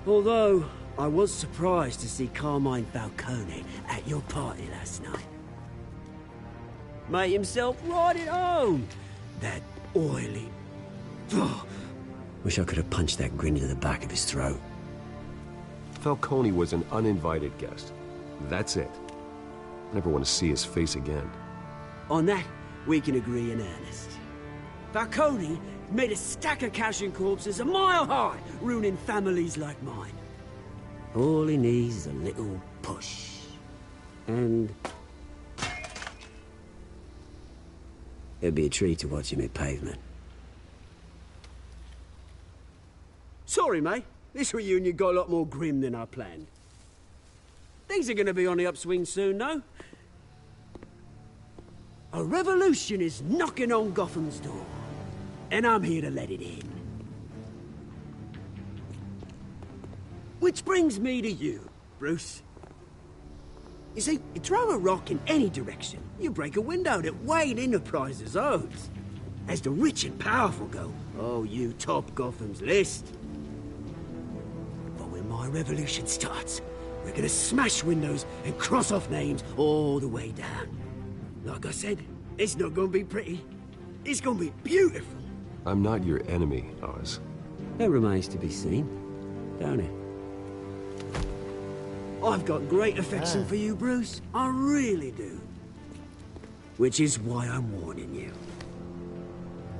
Although, I was surprised to see Carmine Falcone at your party last night. Made himself right at home. That oily... Wish I could have punched that grin into the back of his throat. Falcone was an uninvited guest. That's it. I never want to see his face again. On that, we can agree in earnest. Falcone made a stack of cash and corpses a mile high, ruining families like mine. All he needs is a little push. And... it'd be a treat to watch him hit pavement. Sorry, mate. This reunion got a lot more grim than I planned. Things are gonna be on the upswing soon, no? A revolution is knocking on Gotham's door. And I'm here to let it in. Which brings me to you, Bruce. You see, you throw a rock in any direction, you break a window that Wayne Enterprises owns. As the rich and powerful go, oh, you top Gotham's list. But when my revolution starts, we're gonna smash windows and cross off names all the way down. Like I said, it's not gonna be pretty. It's gonna be beautiful. I'm not your enemy, Oz. That remains to be seen, don't it? I've got great affection for you, Bruce. I really do. Which is why I'm warning you.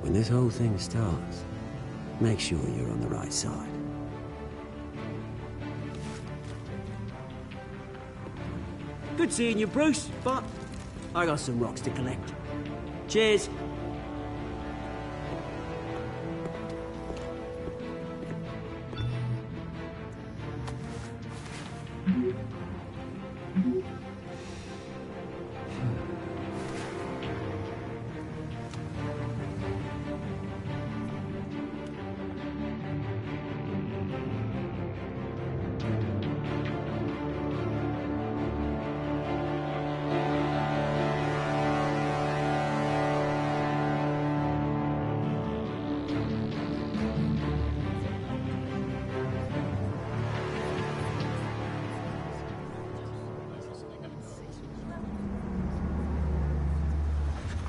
When this whole thing starts, make sure you're on the right side. Good seeing you, Bruce, but I got some rocks to collect. Cheers.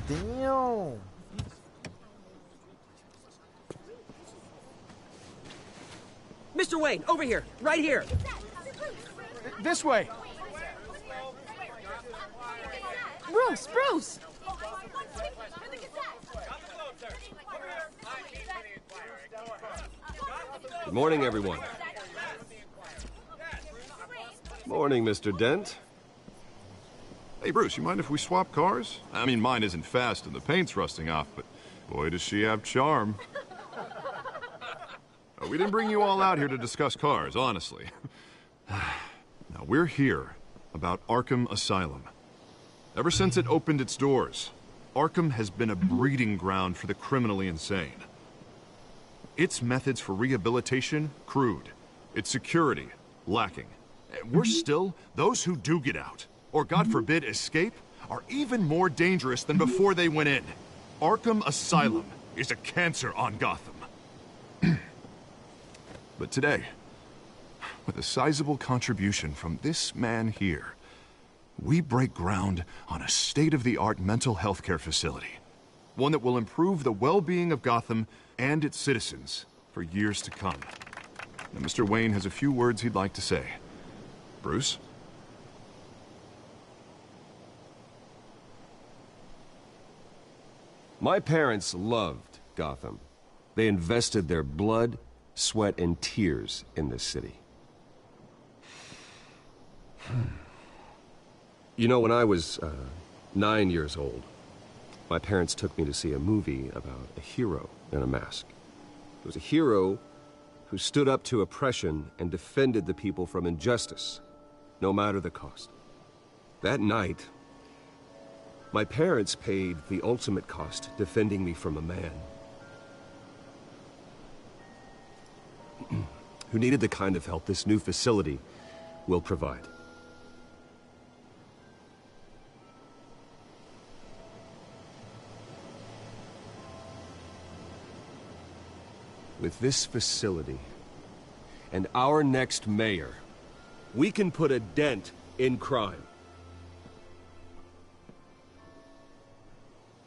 Damn. Mr. Wayne, over here, right here. This way. Bruce! Good morning, everyone. Morning, Mr. Dent. Hey, Bruce, you mind if we swap cars? I mean, mine isn't fast and the paint's rusting off, but boy, does she have charm. We didn't bring you all out here to discuss cars, honestly. Now, we're here about Arkham Asylum. Ever since it opened its doors, Arkham has been a breeding ground for the criminally insane. Its methods for rehabilitation, crude. Its security, lacking. Worse still, those who do get out, or God forbid escape, are even more dangerous than before they went in. Arkham Asylum is a cancer on Gotham. But today, with a sizable contribution from this man here, we break ground on a state-of-the-art mental health care facility. One that will improve the well-being of Gotham and its citizens for years to come. Now, Mr. Wayne has a few words he'd like to say. Bruce? My parents loved Gotham. They invested their blood, sweat, and tears in this city. You know, when I was 9 years old, my parents took me to see a movie about a hero in a mask. It was a hero who stood up to oppression and defended the people from injustice, no matter the cost. That night, my parents paid the ultimate cost defending me from a man who needed the kind of help this new facility will provide. With this facility and our next mayor, we can put a dent in crime.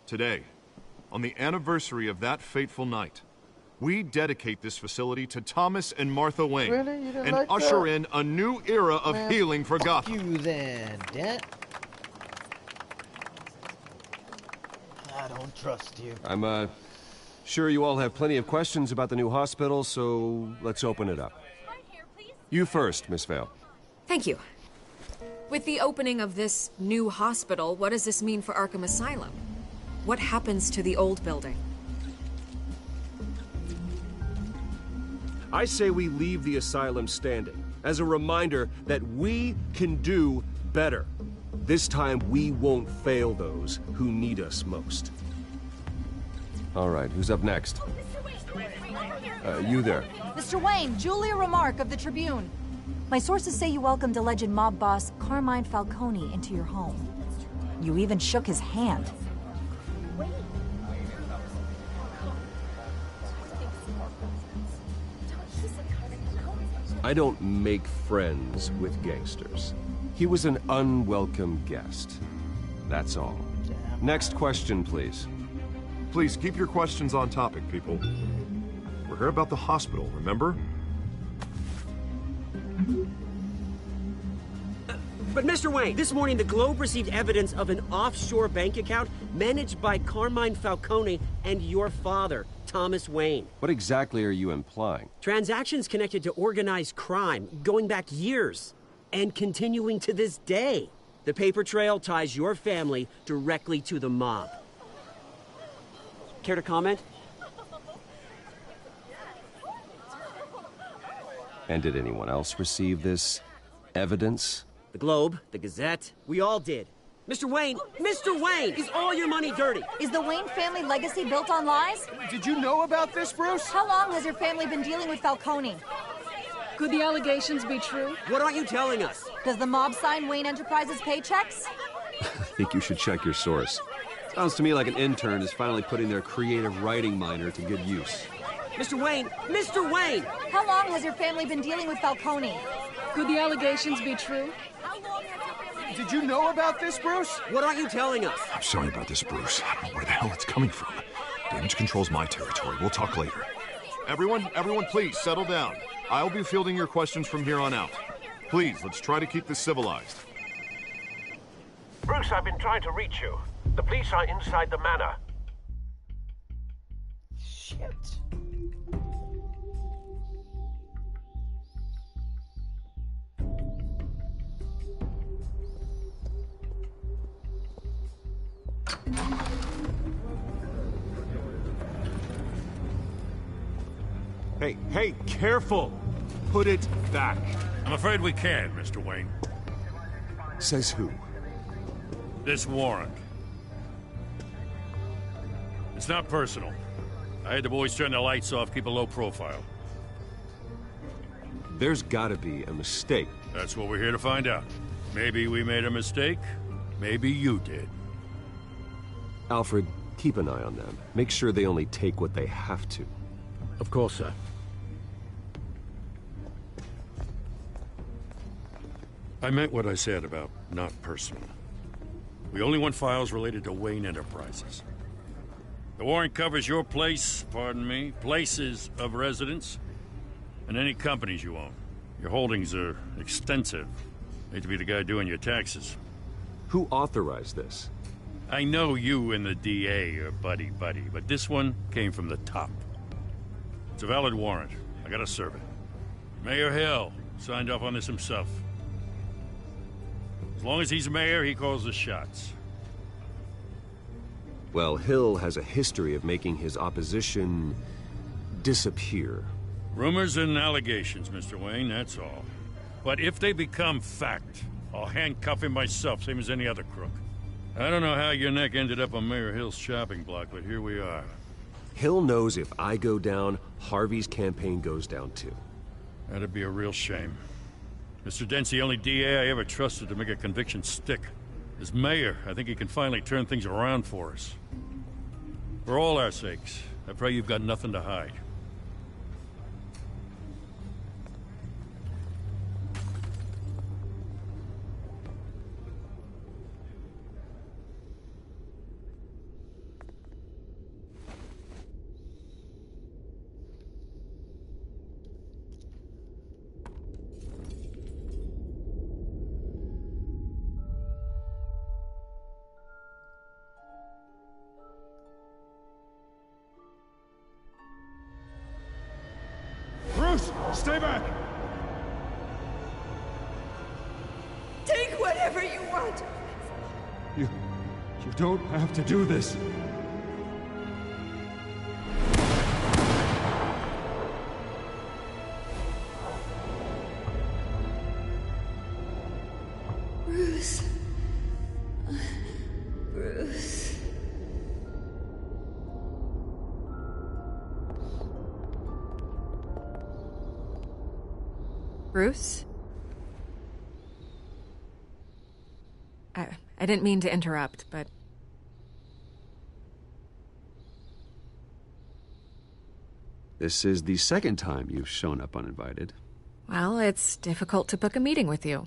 Today, on the anniversary of that fateful night, we dedicate this facility to Thomas and Martha Wayne and like usher that? in a new era of Man, healing for fuck Gotham. you then, Dent. I don't trust you. I'm sure you all have plenty of questions about the new hospital, so let's open it up. You first, Miss Vale. Thank you. With the opening of this new hospital, what does this mean for Arkham Asylum? What happens to the old building? I say we leave the asylum standing as a reminder that we can do better. This time we won't fail those who need us most. All right, who's up next? You there. Mr. Wayne, Julia Remark of the Tribune. My sources say you welcomed alleged mob boss Carmine Falcone into your home. You even shook his hand. I don't make friends with gangsters. He was an unwelcome guest. That's all. Next question, please. Please keep your questions on topic, people. We're here about the hospital, remember? But Mr. Wayne, this morning the Globe received evidence of an offshore bank account managed by Carmine Falcone and your father, Thomas Wayne. What exactly are you implying? Transactions connected to organized crime, going back years, and continuing to this day. The paper trail ties your family directly to the mob. Care to comment? And did anyone else receive this evidence? The Globe, the Gazette, we all did. Mr. Wayne, is all your money dirty? Is the Wayne family legacy built on lies? Did you know about this, Bruce? How long has your family been dealing with Falcone? Could the allegations be true? What aren't you telling us? Does the mob sign Wayne Enterprises paychecks? I think you should check your source. Sounds to me like an intern is finally putting their creative writing minor to good use. Mr. Wayne! How long has your family been dealing with Falcone? Could the allegations be true? Did you know about this, Bruce? What aren't you telling us? I'm sorry about this, Bruce. I don't know where the hell it's coming from. Damage control's my territory. We'll talk later. Everyone, please, settle down. I'll be fielding your questions from here on out. Please, let's try to keep this civilized. Bruce, I've been trying to reach you. The police are inside the manor. Shit. Hey, careful! Put it back. I'm afraid we can't, Mr. Wayne. Says who? This warrant. It's not personal. I had the boys turn the lights off, keep a low profile. There's gotta be a mistake. That's what we're here to find out. Maybe we made a mistake. Maybe you did. Alfred, keep an eye on them. Make sure they only take what they have to. Of course, sir. I meant what I said about not personal. We only want files related to Wayne Enterprises. The warrant covers your place, pardon me, places of residence, and any companies you own. Your holdings are extensive. Hate to be the guy doing your taxes. Who authorized this? I know you and the DA are buddy-buddy, but this one came from the top. It's a valid warrant. I gotta serve it. Mayor Hill signed off on this himself. As long as he's mayor, he calls the shots. Well, Hill has a history of making his opposition disappear. Rumors and allegations, Mr. Wayne, that's all. But if they become fact, I'll handcuff him myself, same as any other crook. I don't know how your neck ended up on Mayor Hill's chopping block, but here we are. Hill knows if I go down, Harvey's campaign goes down too. That'd be a real shame. Mr. Dent's the only DA I ever trusted to make a conviction stick. As mayor, I think he can finally turn things around for us. For all our sakes, I pray you've got nothing to hide. Bruce, stay back! Take whatever you want. You don't have to do this. Bruce. Bruce. Bruce? I didn't mean to interrupt, but... This is the second time you've shown up uninvited. Well, it's difficult to book a meeting with you.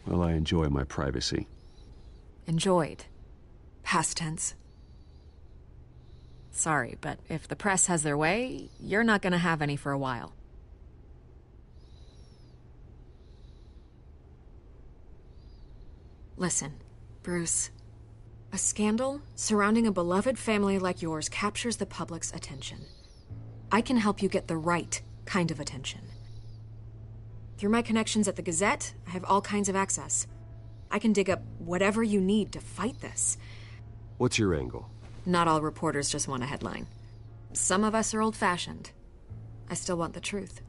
Well, I enjoy my privacy. Enjoyed. Past tense. Sorry, but if the press has their way, you're not gonna have any for a while. Listen, Bruce. A scandal surrounding a beloved family like yours captures the public's attention. I can help you get the right kind of attention. Through my connections at the Gazette, I have all kinds of access. I can dig up whatever you need to fight this. What's your angle? Not all reporters just want a headline. Some of us are old-fashioned. I still want the truth.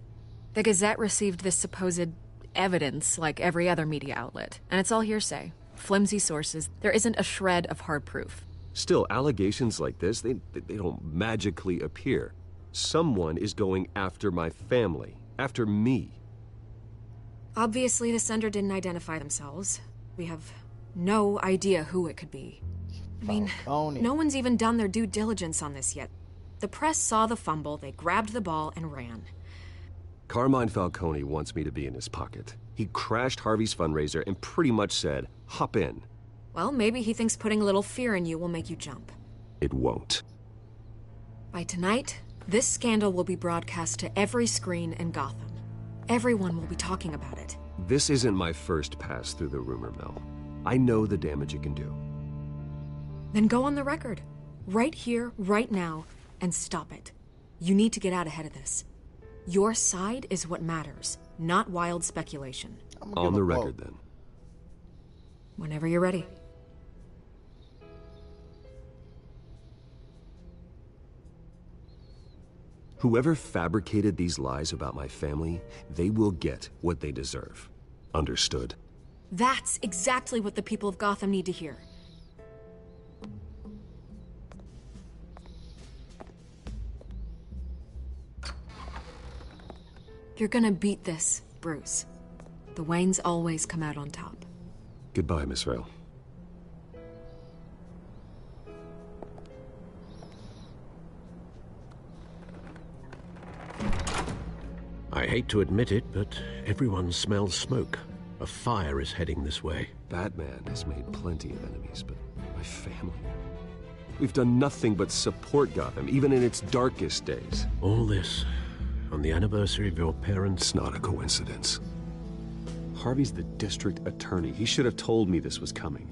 The Gazette received this supposed evidence like every other media outlet, and it's all hearsay. Flimsy sources. There isn't a shred of hard proof. Still, allegations like this, they don't magically appear. Someone is going after my family, after me. Obviously, the sender didn't identify themselves. We have no idea who it could be. I mean, no one's even done their due diligence on this yet. The press saw the fumble, they grabbed the ball and ran. Carmine Falcone wants me to be in his pocket. He crashed Harvey's fundraiser and pretty much said, hop in. Well, maybe he thinks putting a little fear in you will make you jump. It won't. By tonight, this scandal will be broadcast to every screen in Gotham. Everyone will be talking about it. This isn't my first pass through the rumor mill. I know the damage it can do. Then go on the record. Right here, right now, and stop it. You need to get out ahead of this. Your side is what matters, not wild speculation. On the record, then. Whenever you're ready. Whoever fabricated these lies about my family, they will get what they deserve. Understood? That's exactly what the people of Gotham need to hear. You're gonna beat this, Bruce. The Waynes always come out on top. Goodbye, Miss Vale. I hate to admit it, but everyone smells smoke. A fire is heading this way. Batman has made plenty of enemies, but my family... We've done nothing but support Gotham, even in its darkest days. All this on the anniversary of your parents'... It's not a coincidence. Harvey's the district attorney. He should have told me this was coming.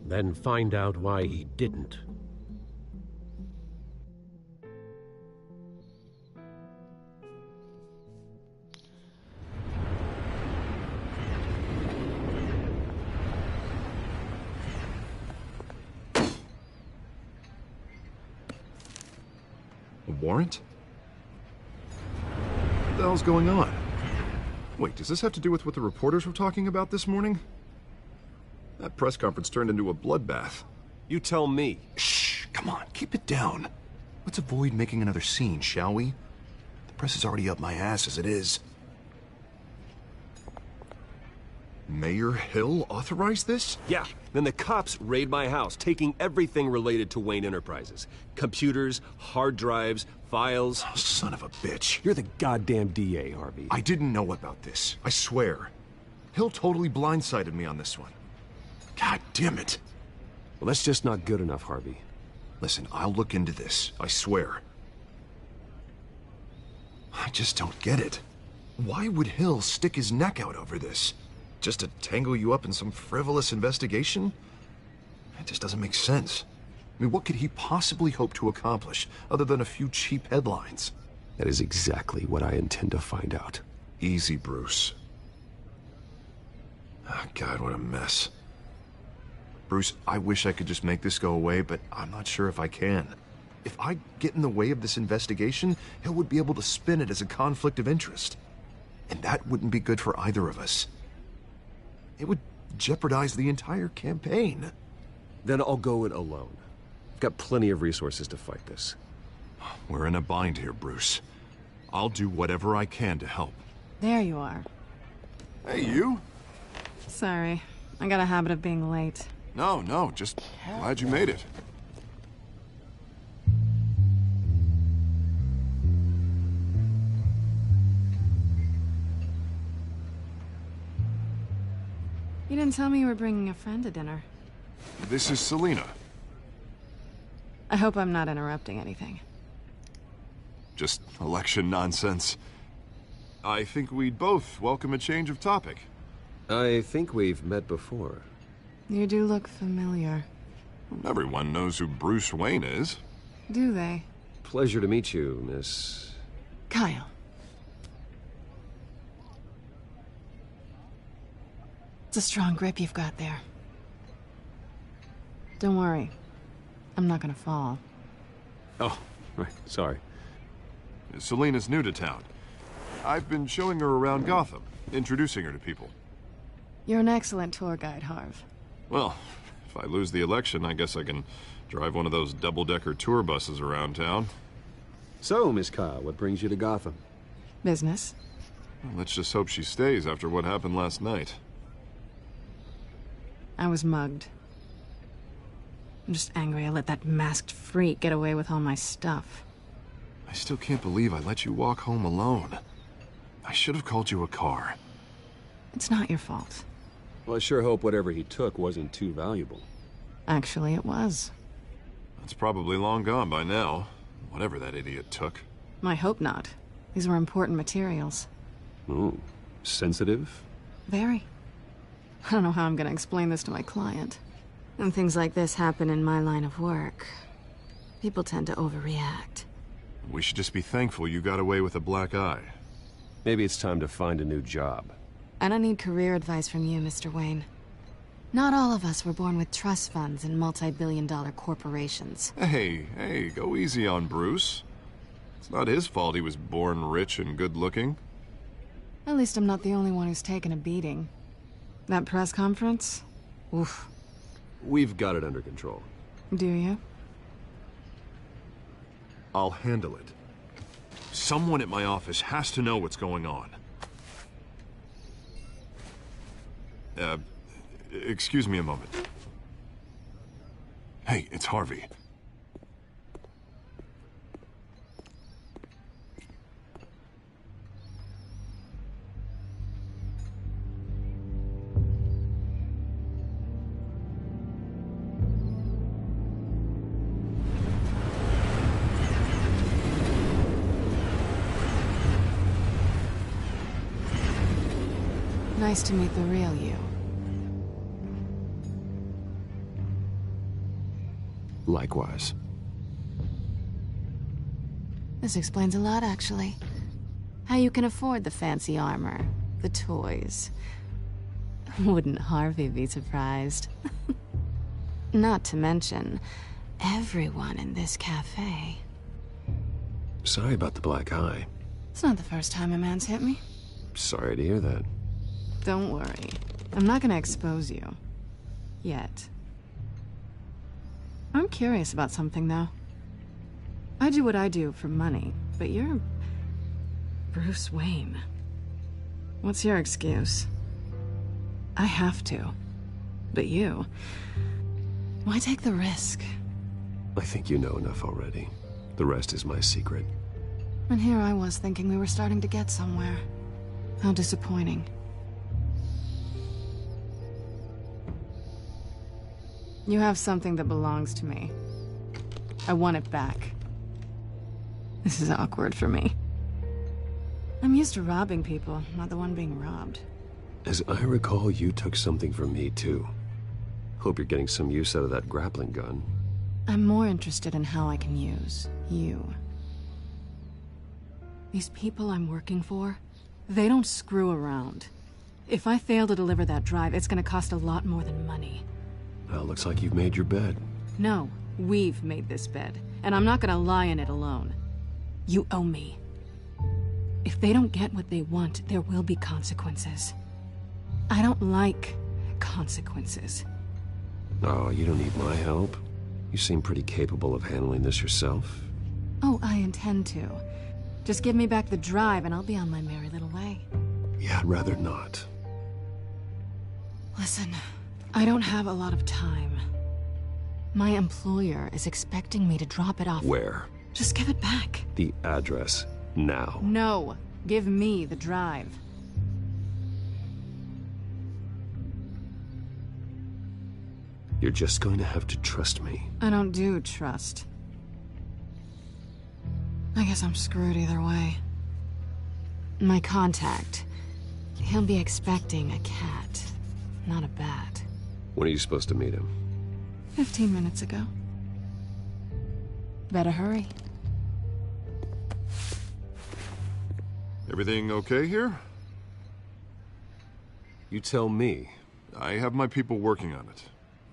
Then find out why he didn't. A warrant? What the hell's going on? Wait, does this have to do with what the reporters were talking about this morning? That press conference turned into a bloodbath. You tell me. Shh, come on, keep it down. Let's avoid making another scene, shall we? The press is already up my ass as it is. Mayor Hill authorized this? Yeah, then the cops raid my house, taking everything related to Wayne Enterprises. Computers, hard drives, files. Oh, son of a bitch. You're the goddamn DA, Harvey. I didn't know about this, I swear. Hill totally blindsided me on this one. God damn it. Well, that's just not good enough, Harvey. Listen, I'll look into this, I swear. I just don't get it. Why would Hill stick his neck out over this? Just to tangle you up in some frivolous investigation? It just doesn't make sense. I mean, what could he possibly hope to accomplish other than a few cheap headlines? That is exactly what I intend to find out. Easy, Bruce. Oh, God, what a mess. Bruce, I wish I could just make this go away, but I'm not sure if I can. If I get in the way of this investigation, Hill would be able to spin it as a conflict of interest. And that wouldn't be good for either of us. It would jeopardize the entire campaign. Then I'll go it alone. I've got plenty of resources to fight this. We're in a bind here, Bruce. I'll do whatever I can to help. There you are. Hey, you. Sorry. I got a habit of being late. No, just glad you made it. You didn't tell me you were bringing a friend to dinner. This is Selina. I hope I'm not interrupting anything. Just election nonsense. I think we'd both welcome a change of topic. I think we've met before. You do look familiar. Everyone knows who Bruce Wayne is. Do they? Pleasure to meet you, Miss... Kyle. It's a strong grip you've got there. Don't worry. I'm not gonna fall. Oh, right, sorry. Selina's new to town. I've been showing her around Gotham, introducing her to people. You're an excellent tour guide, Harv. Well, if I lose the election, I guess I can drive one of those double-decker tour buses around town. So, Miss Kyle, what brings you to Gotham? Business. Well, let's just hope she stays after what happened last night. I was mugged. I'm just angry I let that masked freak get away with all my stuff. I still can't believe I let you walk home alone. I should have called you a car. It's not your fault. Well, I sure hope whatever he took wasn't too valuable. Actually, it was. It's probably long gone by now, whatever that idiot took. I hope not. These were important materials. Ooh, sensitive? Very. I don't know how I'm gonna explain this to my client. When things like this happen in my line of work, people tend to overreact. We should just be thankful you got away with a black eye. Maybe it's time to find a new job. I don't need career advice from you, Mr. Wayne. Not all of us were born with trust funds and multi-billion-dollar corporations. Hey, go easy on Bruce. It's not his fault he was born rich and good-looking. At least I'm not the only one who's taken a beating. That press conference? Oof. We've got it under control. Do you? I'll handle it. Someone at my office has to know what's going on. Excuse me a moment. Hey, it's Harvey. Nice to meet the real you. Likewise. This explains a lot, actually. How you can afford the fancy armor, the toys. Wouldn't Harvey be surprised? Not to mention, everyone in this cafe. Sorry about the black eye. It's not the first time a man's hit me. Sorry to hear that. Don't worry. I'm not gonna expose you. Yet. I'm curious about something, though. I do what I do for money, but you're... Bruce Wayne. What's your excuse? I have to. But you... Why take the risk? I think you know enough already. The rest is my secret. And here I was thinking we were starting to get somewhere. How disappointing. You have something that belongs to me. I want it back. This is awkward for me. I'm used to robbing people, not the one being robbed. As I recall, you took something from me, too. Hope you're getting some use out of that grappling gun. I'm more interested in how I can use you. These people I'm working for, they don't screw around. If I fail to deliver that drive, it's gonna cost a lot more than money. Well, looks like you've made your bed. No, we've made this bed, and I'm not gonna lie in it alone. You owe me. If they don't get what they want, there will be consequences. I don't like consequences. Oh, you don't need my help. You seem pretty capable of handling this yourself. Oh, I intend to. Just give me back the drive and I'll be on my merry little way. Yeah, I'd rather not. Listen, I don't have a lot of time. My employer is expecting me to drop it off. Where? Just give it back. The address, now. No. Give me the drive. You're just going to have to trust me. I don't do trust. I guess I'm screwed either way. My contact. He'll be expecting a cat, not a bat. When are you supposed to meet him? 15 minutes ago. Better hurry. Everything okay here? You tell me. I have my people working on it.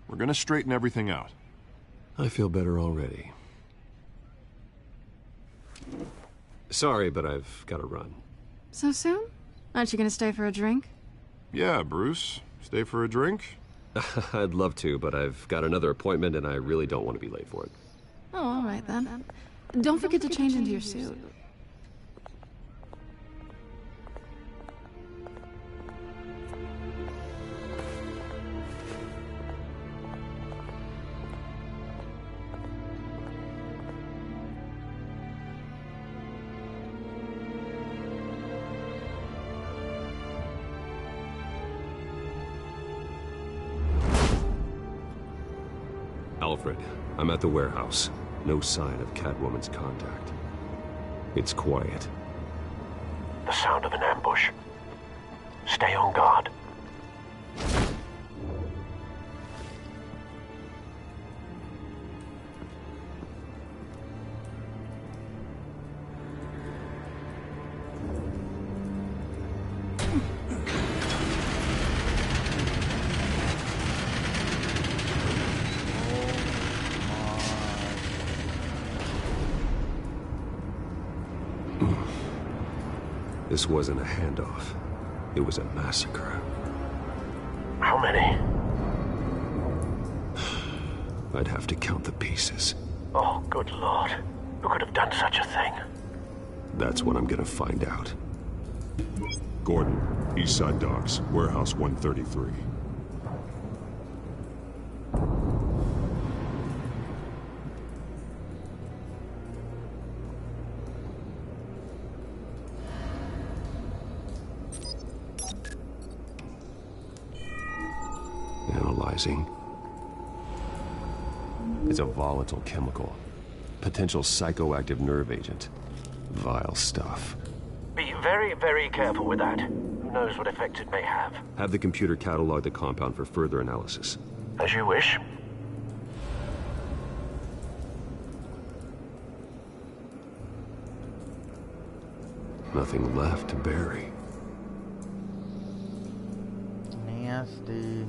We're gonna straighten everything out. I feel better already. Sorry, but I've got to run. So soon? Aren't you gonna stay for a drink? Yeah, Bruce. Stay for a drink? I'd love to, but I've got another appointment and I really don't want to be late for it. Oh, all right then. Don't forget to change into your suit. Alfred, I'm at the warehouse. No sign of Catwoman's contact. It's quiet. The sound of an ambush. Stay on guard. This wasn't a handoff. It was a massacre. How many? I'd have to count the pieces. Oh, good Lord. Who could have done such a thing? That's what I'm gonna find out. Gordon, Eastside Docks, Warehouse 133. Analyzing. It's a volatile chemical. Potential psychoactive nerve agent. Vile stuff. Be very, very careful with that. Who knows what effect it may have? Have the computer catalog the compound for further analysis. As you wish. Nothing left to bury. Nasty.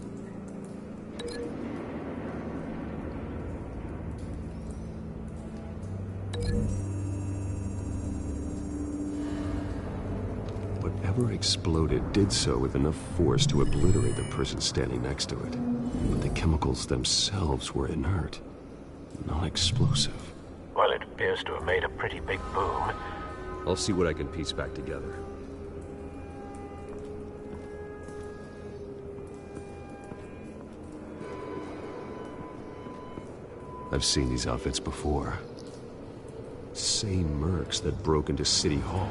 Whatever exploded did so with enough force to obliterate the person standing next to it. But the chemicals themselves were inert, non-explosive. Well, it appears to have made a pretty big boom. I'll see what I can piece back together. I've seen these outfits before. Same mercs that broke into City Hall.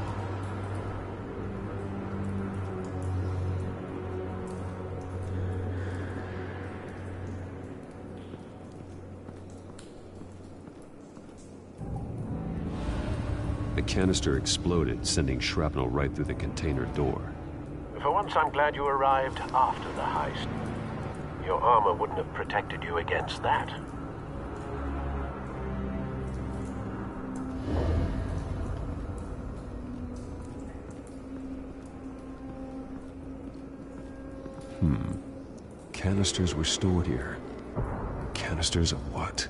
The canister exploded, sending shrapnel right through the container door. For once, I'm glad you arrived after the heist. Your armor wouldn't have protected you against that. Canisters were stored here. Canisters of what?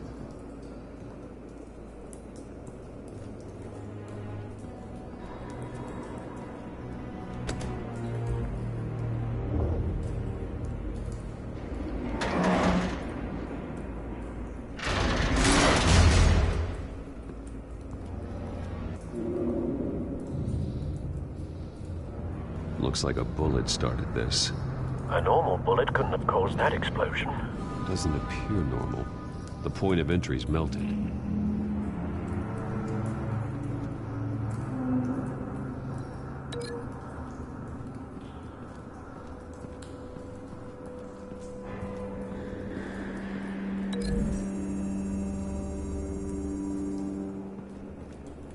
Looks like a bullet started this. A normal bullet couldn't have caused that explosion. It doesn't appear normal. The point of entry's melted.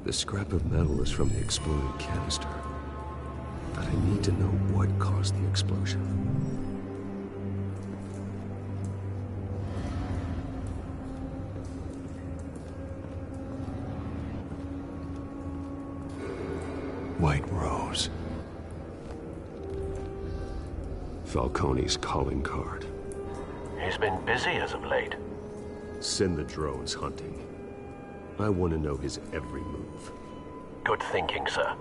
The scrap of metal is from the exploded canister. But I need to know what caused the explosion. White Rose. Falcone's calling card. He's been busy as of late. Send the drones hunting. I want to know his every move. Good thinking, sir.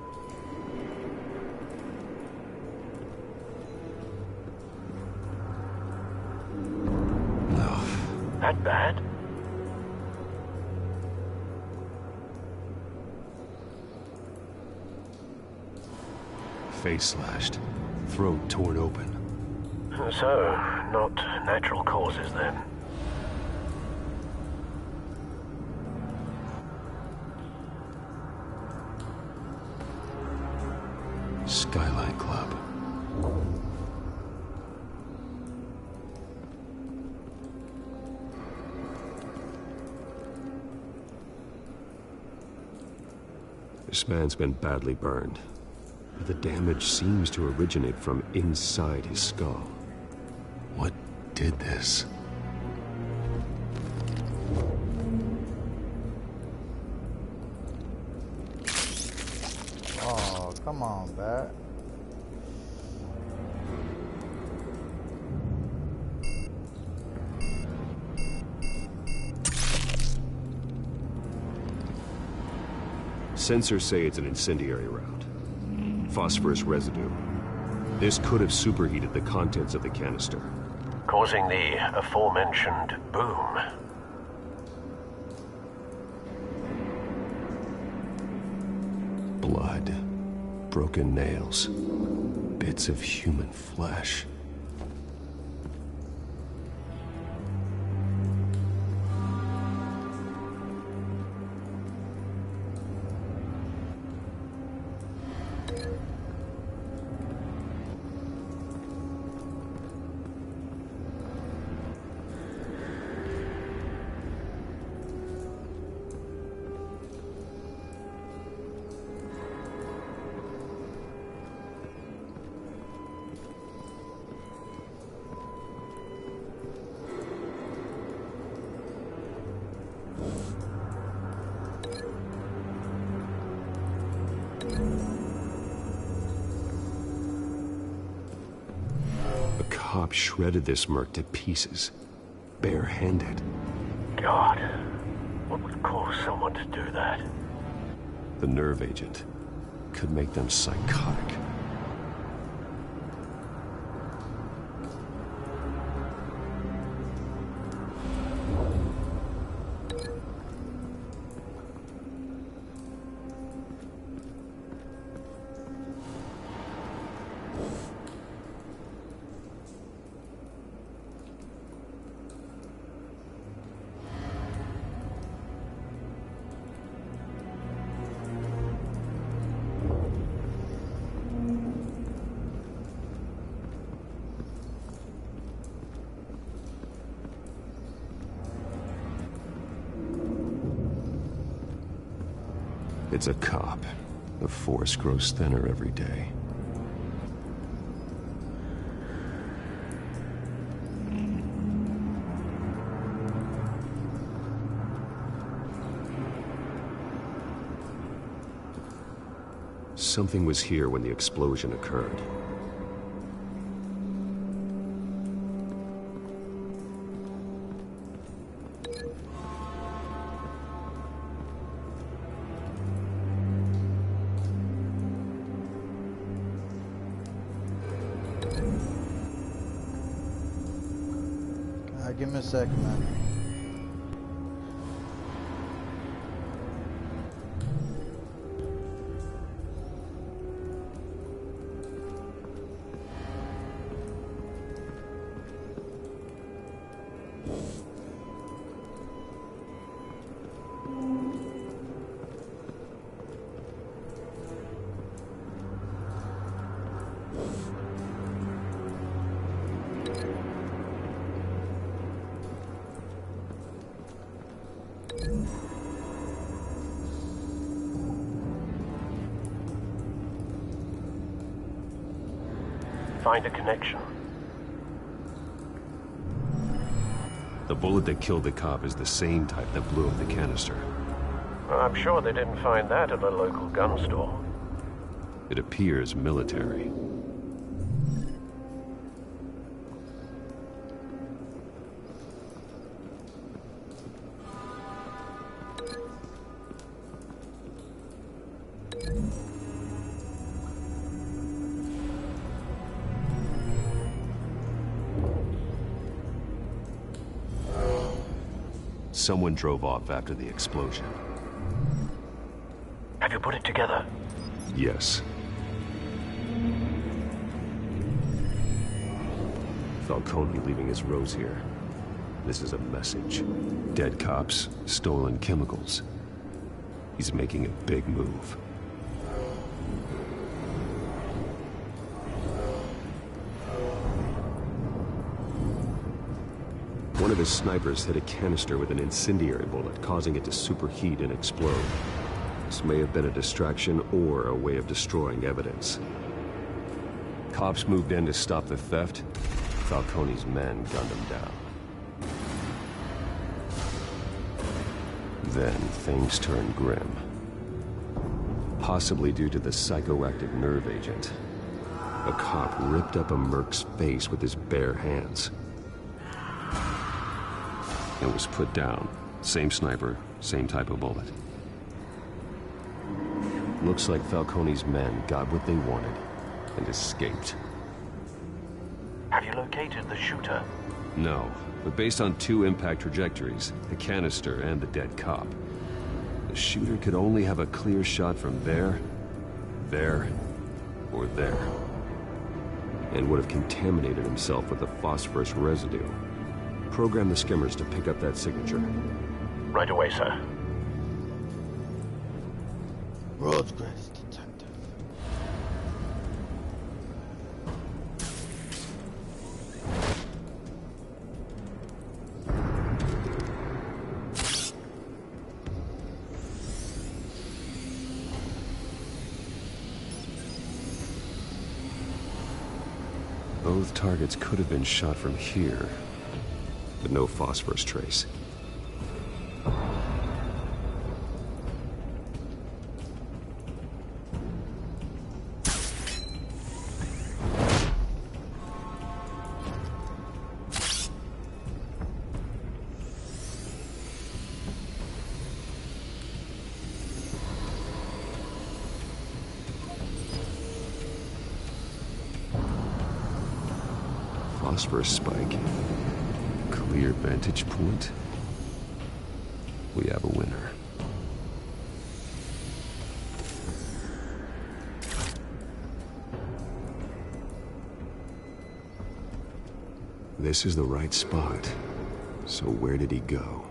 That bad? Face slashed. Throat torn open. So, not natural causes then. Skyline Club. This man's been badly burned, but the damage seems to originate from inside his skull. What did this? Oh, come on, Bat. Sensors say it's an incendiary round. Phosphorus residue. This could have superheated the contents of the canister, causing the aforementioned boom. Blood, broken nails, bits of human flesh. A cop shredded this merc to pieces, barehanded. God, what would cause someone to do that? The nerve agent could make them psychotic. It's a cop. The force grows thinner every day. Something was here when the explosion occurred. Give me a second, man. find a connection. The bullet that killed the cop is the same type that blew up the canister. Well, I'm sure they didn't find that at a local gun store. It appears military. Someone drove off after the explosion. Have you put it together? Yes. Falcone leaving his rose here. This is a message. Dead cops, stolen chemicals. He's making a big move. One of his snipers hit a canister with an incendiary bullet, causing it to superheat and explode. This may have been a distraction or a way of destroying evidence. Cops moved in to stop the theft. Falcone's men gunned him down. Then things turned grim. Possibly due to the psychoactive nerve agent. A cop ripped up a merc's face with his bare hands. It was put down. Same sniper, same type of bullet. Looks like Falcone's men got what they wanted and escaped. Have you located the shooter? No, but based on two impact trajectories, the canister and the dead cop, the shooter could only have a clear shot from there, or there, and would have contaminated himself with the phosphorus residue. Program the skimmers to pick up that signature. Right away, sir. Roads, Grace, detective. Both targets could have been shot from here, but no phosphorus trace. Phosphorus spike. Clear vantage point. We have a winner. This is the right spot. So where did he go?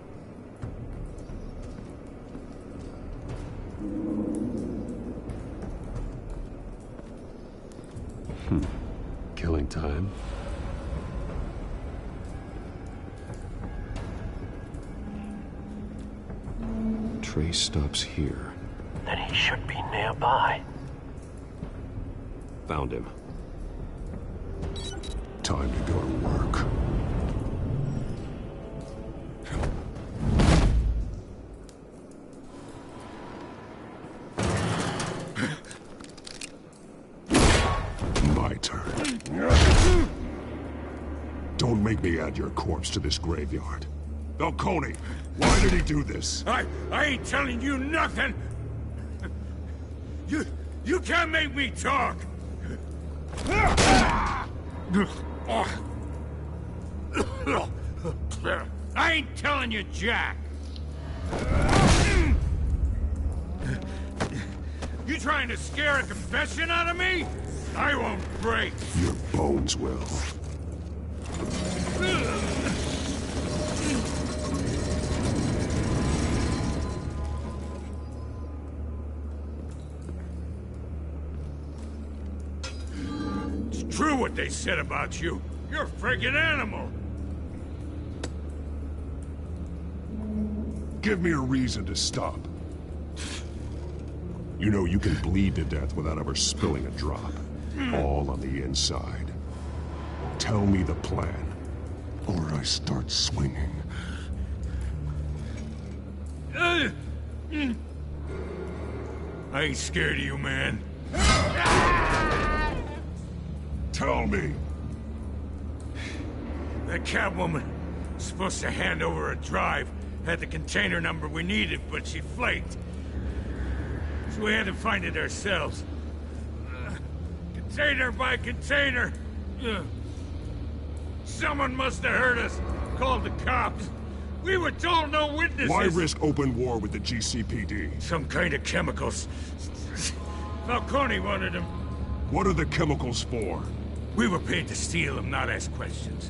Killing time. Trace stops here. Then he should be nearby. Found him. Time to go to work. My turn. Don't make me add your corpse to this graveyard. Falcone, why did he do this? I ain't telling you nothing! You can't make me talk! I ain't telling you jack! You trying to scare a confession out of me? I won't break! Your bones will. It's true what they said about you. You're a friggin' animal. Give me a reason to stop. You know you can bleed to death without ever spilling a drop. All on the inside. Tell me the plan, or I start swinging. I ain't scared of you, man. Tell me! That Catwoman was supposed to hand over a drive, had the container number we needed, but she flaked. So we had to find it ourselves. Container by container. Someone must have heard us, called the cops. We were told no witnesses. Why risk open war with the GCPD? Some kind of chemicals. Falcone wanted them. What are the chemicals for? We were paid to steal them, not ask questions.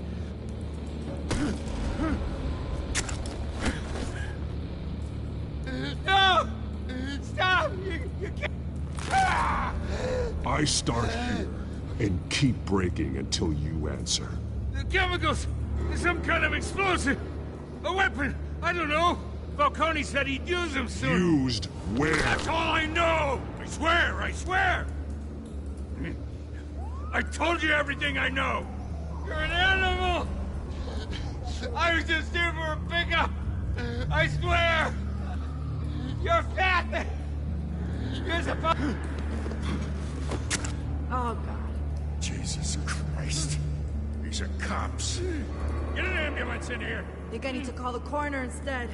No! Stop! You can't... I start here, and keep breaking until you answer. The chemicals! Some kind of explosive! A weapon! I don't know! Falcone said he'd use them soon! Used where? That's all I know! I swear! I swear! I told you everything I know! You're an animal! I was just here for a pickup! I swear! You're fat! You're supposed... Oh, God. Jesus Christ. These are cops. Get an ambulance in here! Think I need to call the coroner instead.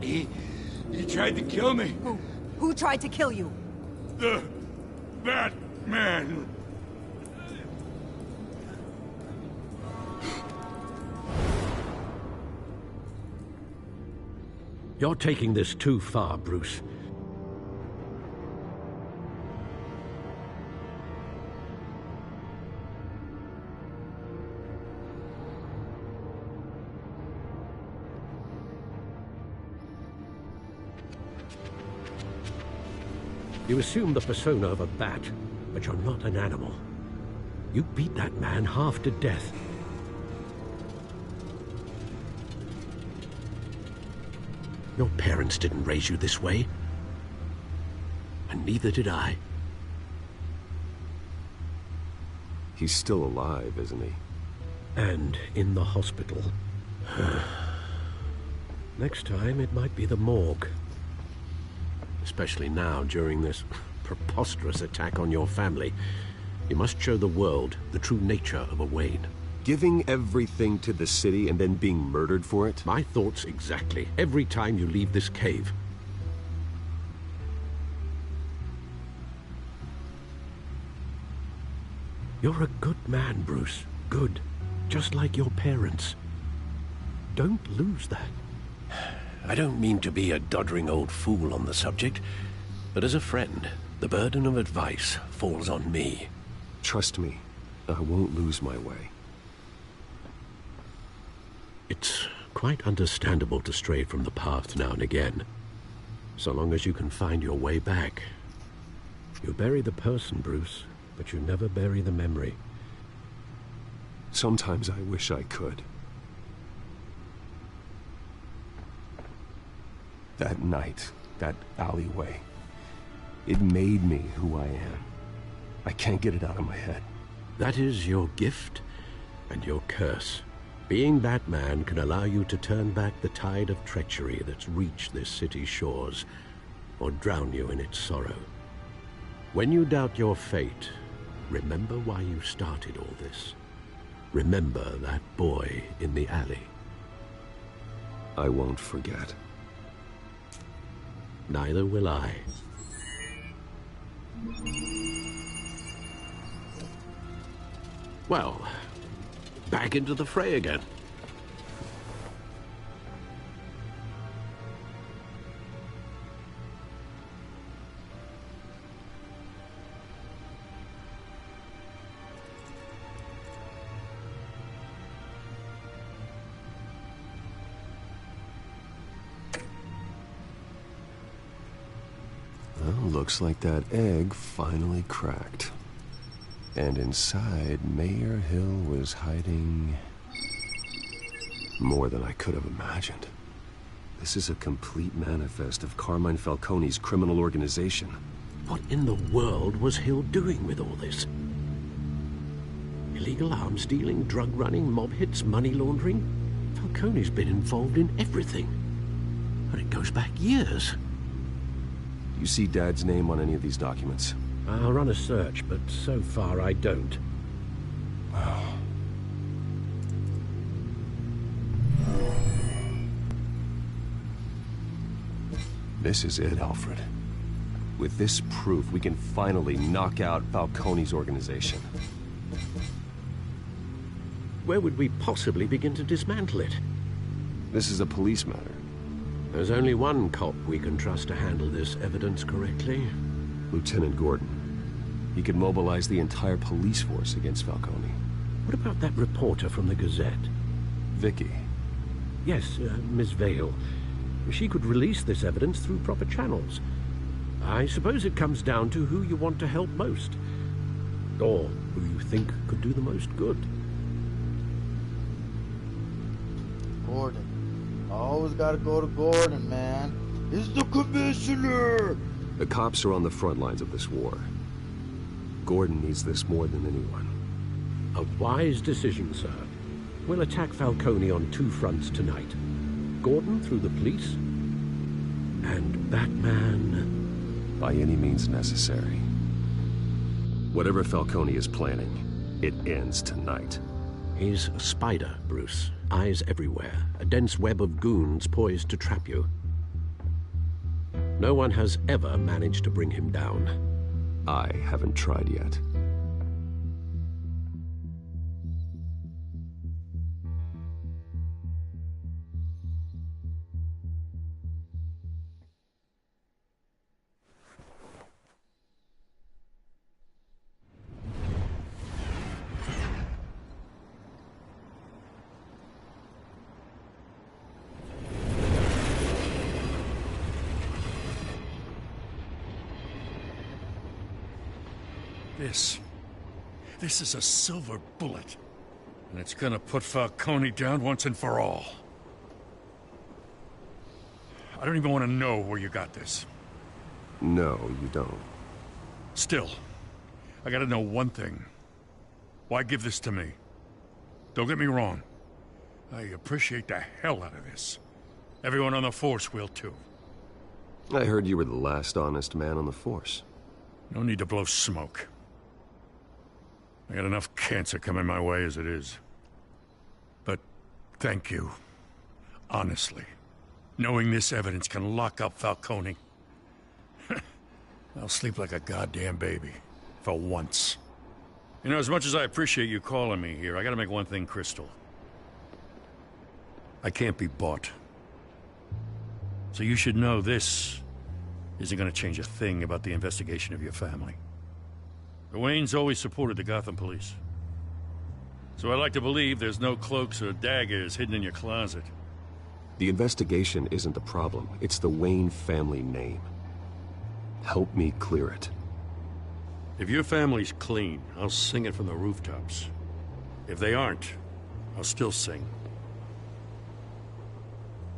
He tried to kill me. Who tried to kill you? The Batman. You're taking this too far, Bruce. You assume the persona of a bat, but you're not an animal. You beat that man half to death. Your parents didn't raise you this way. And neither did I. He's still alive, isn't he? And in the hospital. Next time, it might be the morgue. Especially now, during this preposterous attack on your family. You must show the world the true nature of a Wayne. Giving everything to the city and then being murdered for it? My thoughts exactly. Every time you leave this cave. You're a good man, Bruce. Good. Just like your parents. Don't lose that. I don't mean to be a doddering old fool on the subject, but as a friend, the burden of advice falls on me. Trust me, I won't lose my way. It's quite understandable to stray from the path now and again, so long as you can find your way back. You bury the person, Bruce, but you never bury the memory. Sometimes I wish I could. That night, that alleyway, it made me who I am. I can't get it out of my head. That is your gift and your curse. Being Batman can allow you to turn back the tide of treachery that's reached this city's shores, or drown you in its sorrow. When you doubt your fate, remember why you started all this. Remember that boy in the alley. I won't forget. Neither will I. Well, back into the fray again. Well, looks like that egg finally cracked. And inside, Mayor Hill was hiding more than I could have imagined. This is a complete manifest of Carmine Falcone's criminal organization. What in the world was Hill doing with all this? Illegal arms dealing, drug running, mob hits, money laundering? Falcone's been involved in everything. And it goes back years. Do you see Dad's name on any of these documents? I'll run a search, but so far I don't. This is it, Alfred. With this proof, we can finally knock out Falcone's organization. Where would we possibly begin to dismantle it? This is a police matter. There's only one cop we can trust to handle this evidence correctly. Lieutenant Gordon. He could mobilize the entire police force against Falcone. What about that reporter from the Gazette? Vicky. Yes, Miss Vale. She could release this evidence through proper channels. I suppose it comes down to who you want to help most. Or who you think could do the most good. Gordon. I always gotta go to Gordon, man. He's the commissioner! The cops are on the front lines of this war. Gordon needs this more than anyone. A wise decision, sir. We'll attack Falcone on two fronts tonight. Gordon through the police, and Batman... by any means necessary. Whatever Falcone is planning, it ends tonight. He's a spider, Bruce. Eyes everywhere. A dense web of goons poised to trap you. No one has ever managed to bring him down. I haven't tried yet. This is a silver bullet. And it's gonna put Falcone down once and for all. I don't even want to know where you got this. No, you don't. Still, I gotta know one thing. Why give this to me? Don't get me wrong. I appreciate the hell out of this. Everyone on the force will too. I heard you were the last honest man on the force. No need to blow smoke. I got enough cancer coming my way as it is. But thank you. Honestly. Knowing this evidence can lock up Falcone. I'll sleep like a goddamn baby. For once. You know, as much as I appreciate you calling me here, I gotta make one thing crystal. I can't be bought. So you should know this isn't gonna change a thing about the investigation of your family. The Waynes always supported the Gotham police. So I like to believe there's no cloaks or daggers hidden in your closet. The investigation isn't the problem. It's the Wayne family name. Help me clear it. If your family's clean, I'll sing it from the rooftops. If they aren't, I'll still sing.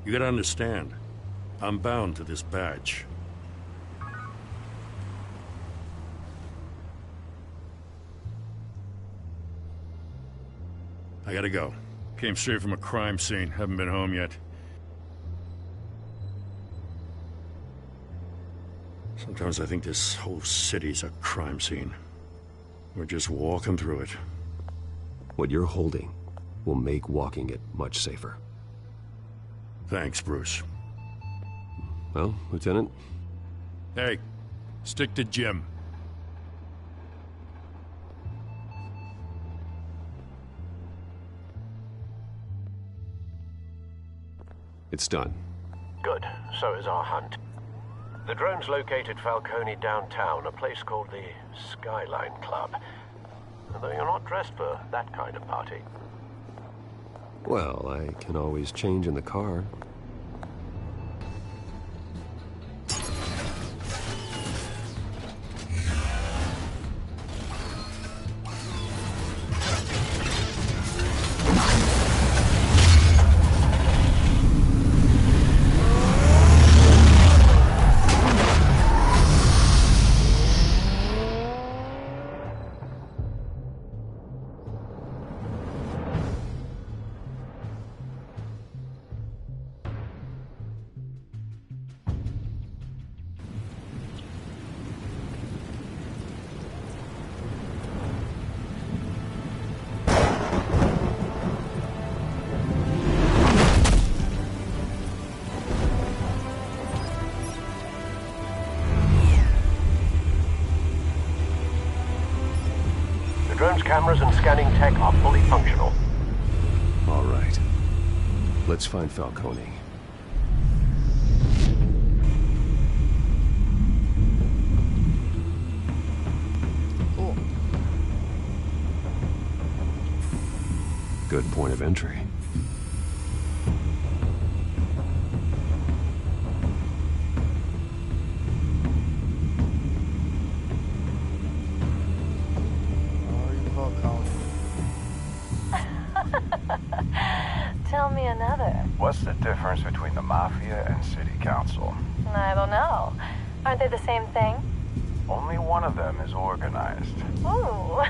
You gotta understand, I'm bound to this badge. I gotta go. Came straight from a crime scene. Haven't been home yet. Sometimes I think this whole city's a crime scene. We're just walking through it. What you're holding will make walking it much safer. Thanks, Bruce. Well, Lieutenant? Hey, stick to Jim. It's done. Good. So is our hunt. The drones located Falcone downtown, a place called the Skyline Club. Though you're not dressed for that kind of party. Well, I can always change in the car. cameras and scanning tech are fully functional. All right. Let's find Falcone. Cool. Good point of entry. Tell me another. What's the difference between the Mafia and City Council? I don't know. Aren't they the same thing? Only one of them is organized. Ooh.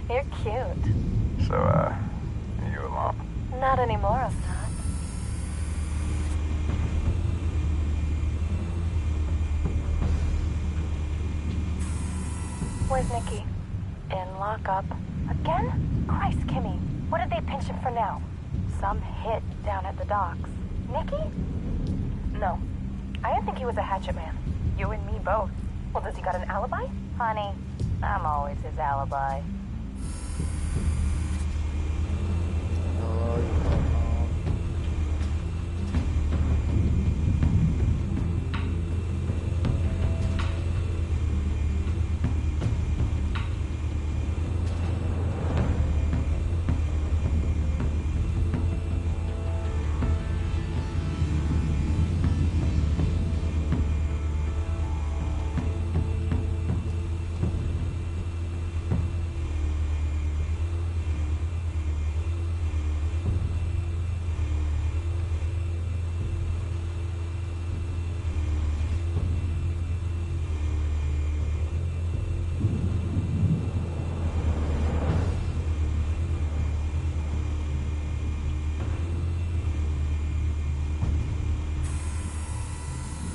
You're cute. So, you alone? Not anymore, I'm not. Where's Nikki? In lockup. Again? Christ, Kimmy. What did they pinch him for now? Some hit down at the docks. Nikki? No. I didn't think he was a hatchet man. You and me both. Well, does he got an alibi? Honey, I'm always his alibi.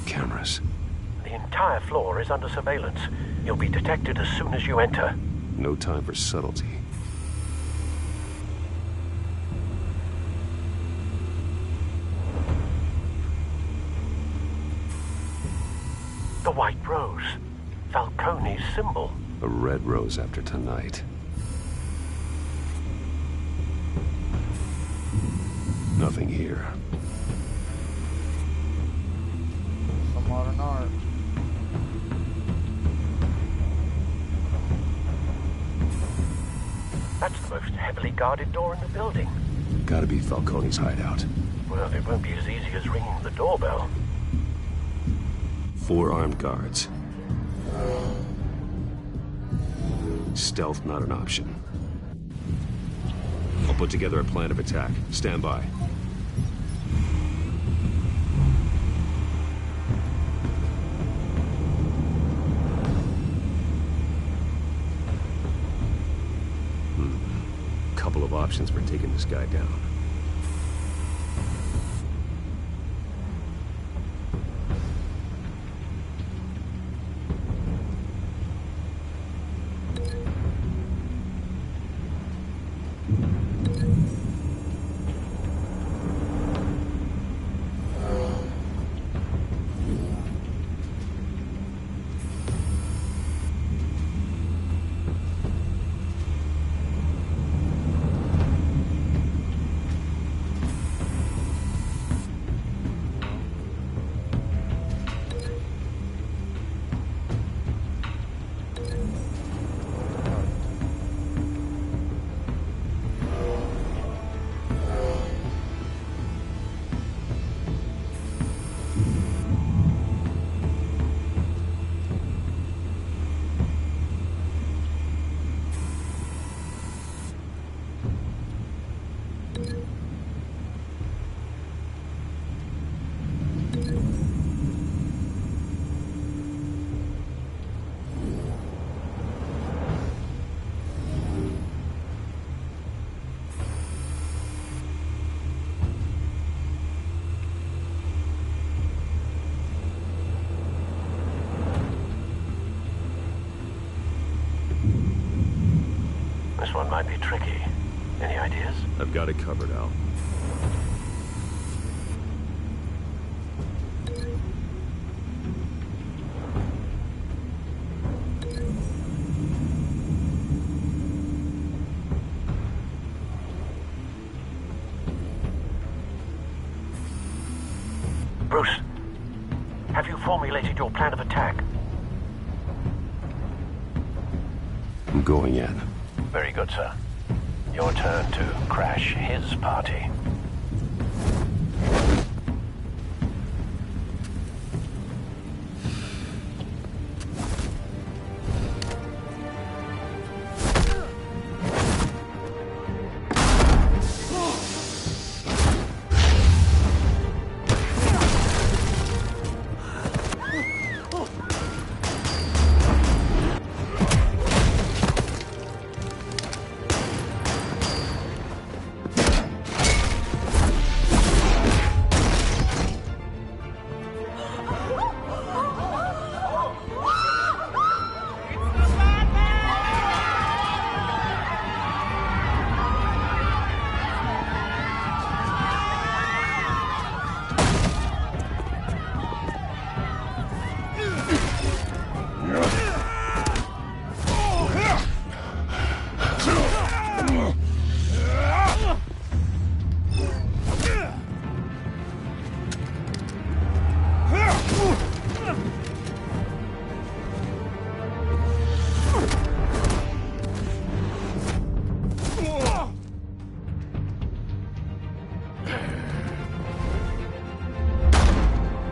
Cameras. The entire floor is under surveillance. You'll be detected as soon as you enter. No time for subtlety. The white rose. Falcone's symbol. A red rose after tonight. Nothing here. Some modern art. That's the most heavily guarded door in the building. Gotta be Falcone's hideout. Well, it won't be as easy as ringing the doorbell. 4 armed guards. Stealth not an option. I'll put together a plan of attack. Stand by. Couple of options for taking this guy down. This one might be tricky. Any ideas? I've got it covered, Al. Bruce, have you formulated your plan of attack? I'm going in. Very good, sir. Your turn to crash his party.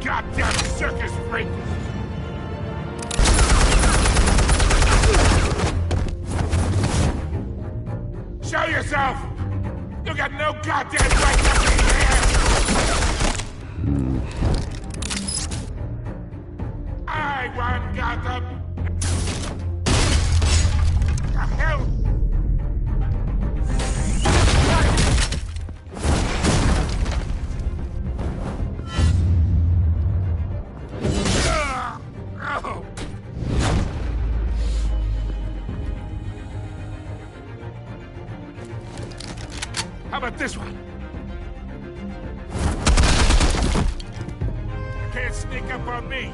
Goddamn circus freak! Show yourself! You got no goddamn right to be here! I want Gotham! The hell? How about this one? You can't sneak up on me.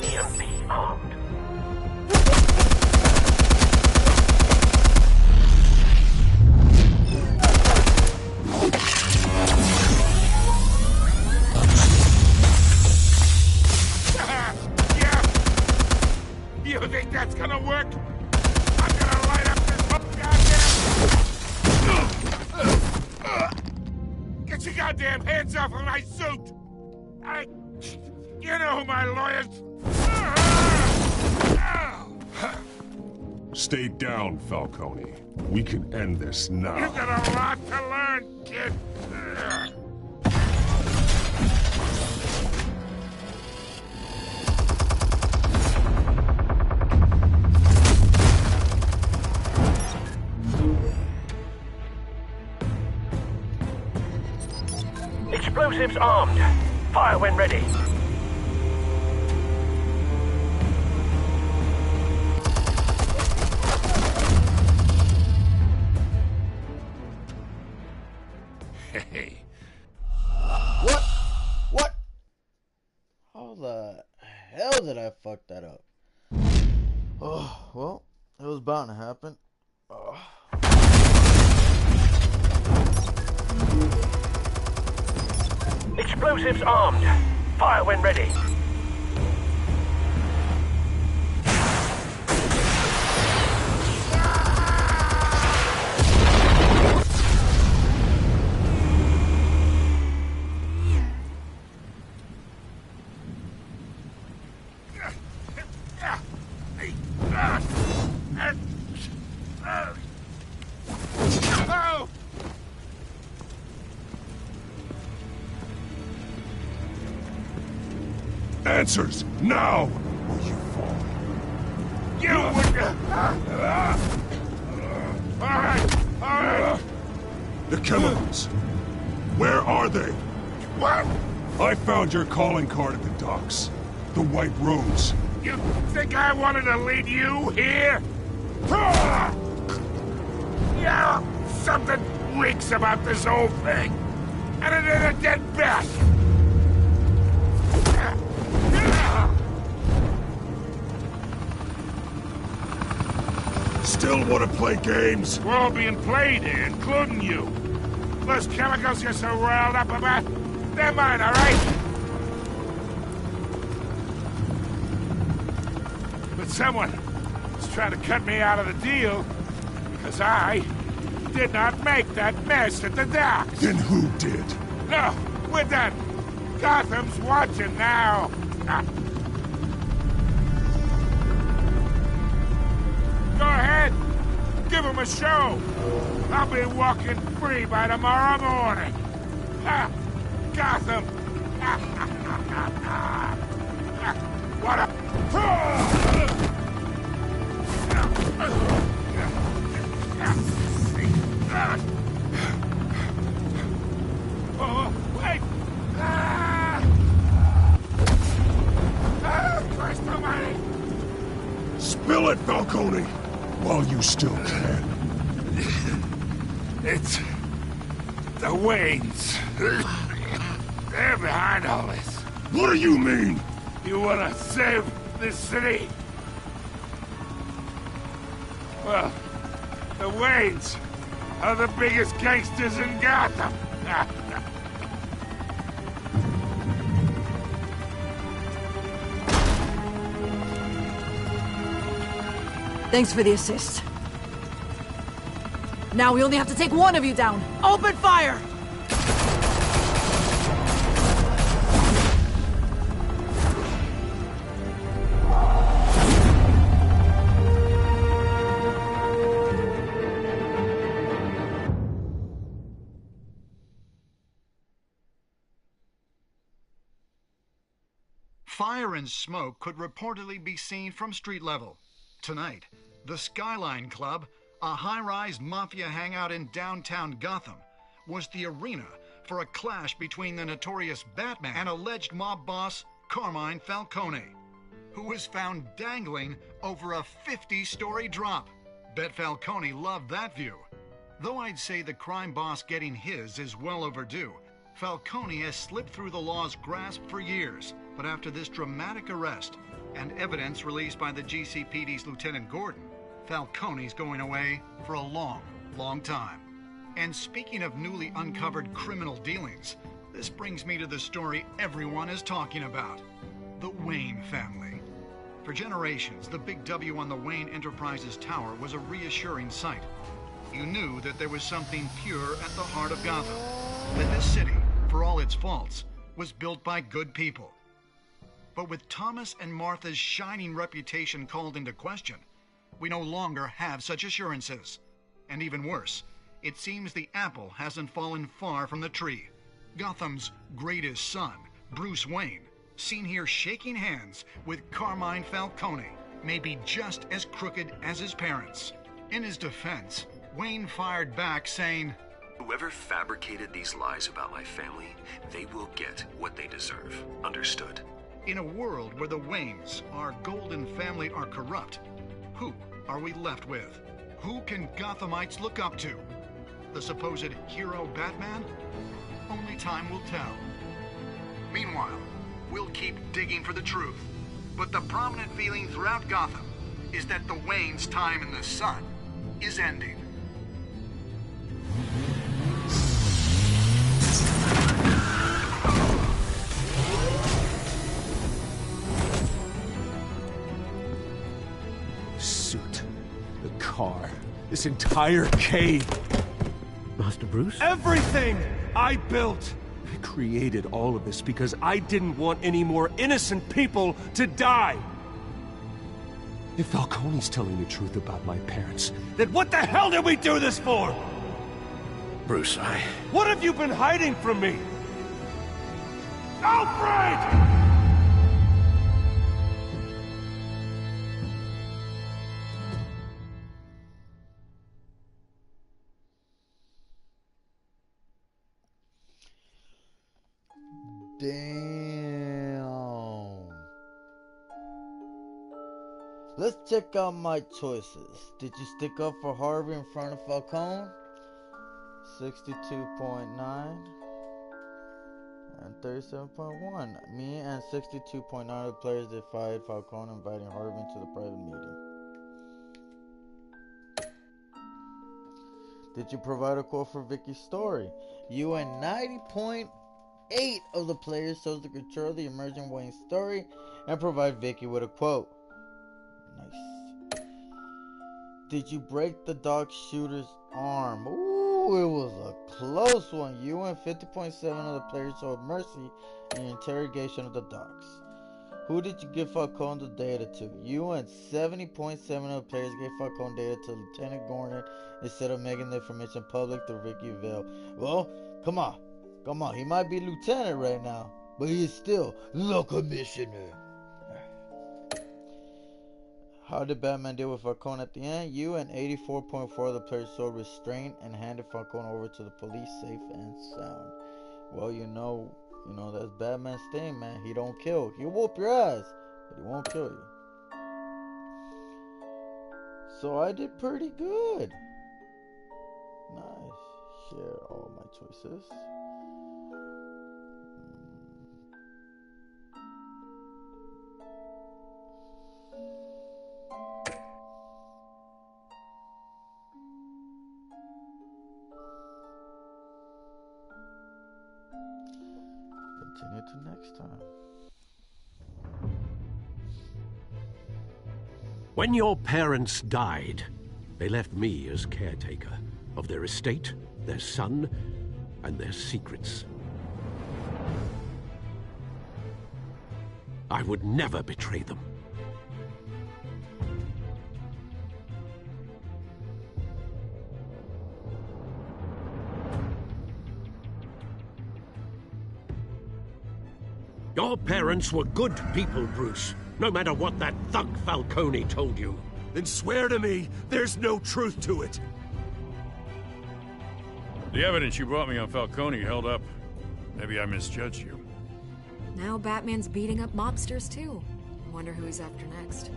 EMP armed. Yeah. You think that's gonna work? I'm gonna light up this whole goddamn... Get your goddamn hands off of my suit! You know who my lawyers... Stay down, Falcone. We can end this now. You got a lot to learn, kid. Explosives armed. Fire when ready. Hey. What? What? How the hell did I fuck that up? Oh, well, it was bound to happen. Oh. Explosives armed. Fire when ready. Answers, now! Or you fall. You would... All right. The chemicals. Where are they? What? I found your calling card at the docks. The White Rose. You think I wanted to lead you here? Yeah, something reeks about this whole thing. And it ain't a dead bat. Still want to play games? We're all being played here, including you. Those chemicals you're so riled up about, they're mine, all right? But someone is trying to cut me out of the deal because I did not make that mess at the docks. Then who did? No, we're done. Gotham's watching now. Go ahead. Give him a show. I'll be walking free by tomorrow morning. Gotham. What a... Oh, wait! Christ almighty! Spill it, Falcone! While you still can. It's... the Waynes. They're behind all this. What do you mean? You wanna save this city? Well, the Waynes are the biggest gangsters in Gotham. Thanks for the assist. Now we only have to take one of you down. Open fire! Fire and smoke could reportedly be seen from street level. Tonight, the Skyline Club, a high-rise mafia hangout in downtown Gotham, was the arena for a clash between the notorious Batman and alleged mob boss Carmine Falcone, who was found dangling over a 50-story drop. Bet Falcone loved that view. Though I'd say the crime boss getting his is well overdue, Falcone has slipped through the law's grasp for years. But after this dramatic arrest and evidence released by the GCPD's Lieutenant Gordon, Falcone's going away for a long, long time. And speaking of newly uncovered criminal dealings, this brings me to the story everyone is talking about: the Wayne family. For generations, the big W on the Wayne Enterprises Tower was a reassuring sight. You knew that there was something pure at the heart of Gotham, that this city, for all its faults, was built by good people. But with Thomas and Martha's shining reputation called into question, we no longer have such assurances. And even worse, it seems the apple hasn't fallen far from the tree. Gotham's greatest son, Bruce Wayne, seen here shaking hands with Carmine Falcone, may be just as crooked as his parents. In his defense, Wayne fired back saying, "Whoever fabricated these lies about my family, they will get what they deserve. Understood?" In a world where the Waynes, our golden family, are corrupt, who are we left with? Who can Gothamites look up to? The supposed hero Batman? Only time will tell. Meanwhile, we'll keep digging for the truth. But the prominent feeling throughout Gotham is that the Waynes' time in the sun is ending. The car. This entire cave. Master Bruce? Everything I built. I created all of this because I didn't want any more innocent people to die. If Falcone's telling the truth about my parents, then what the hell did we do this for? Bruce, What have you been hiding from me? Alfred! Damn. Let's check out my choices. Did you stick up for Harvey in front of Falcone? 62.9 and 37.1. Me and 62.9 of the players defied Falcone, inviting Harvey into the private meeting. Did you provide a quote for Vicky's story? You and 90.8 of the players chose to control the emerging Wayne story and provide Vicky with a quote. Nice. Did you break the dog shooter's arm? Ooh, it was a close one. You and 50.7 of the players showed mercy in your interrogation of the dogs. Who did you give Falcone the data to? You and 70.7 of the players gave Falcone data to Lieutenant Gordon instead of making the information public to Ricky Vale. Well, come on. Come on. He might be lieutenant right now, but he is still the commissioner. How did Batman deal with Falcone at the end? You and 84.4 of the players showed restraint and handed Falcone over to the police safe and sound. Well, you know that's Batman's thing, man. He don't kill. He'll whoop your ass, but he won't kill you. So I did pretty good. Nice. Share all my choices. Continue to next time. When your parents died, they left me as caretaker of their estate, their son, and their secrets. I would never betray them. Your parents were good people, Bruce, no matter what that thug Falcone told you. Then swear to me there's no truth to it. The evidence you brought me on Falcone held up. Maybe I misjudged you. Now Batman's beating up mobsters, too. Wonder who he's after next.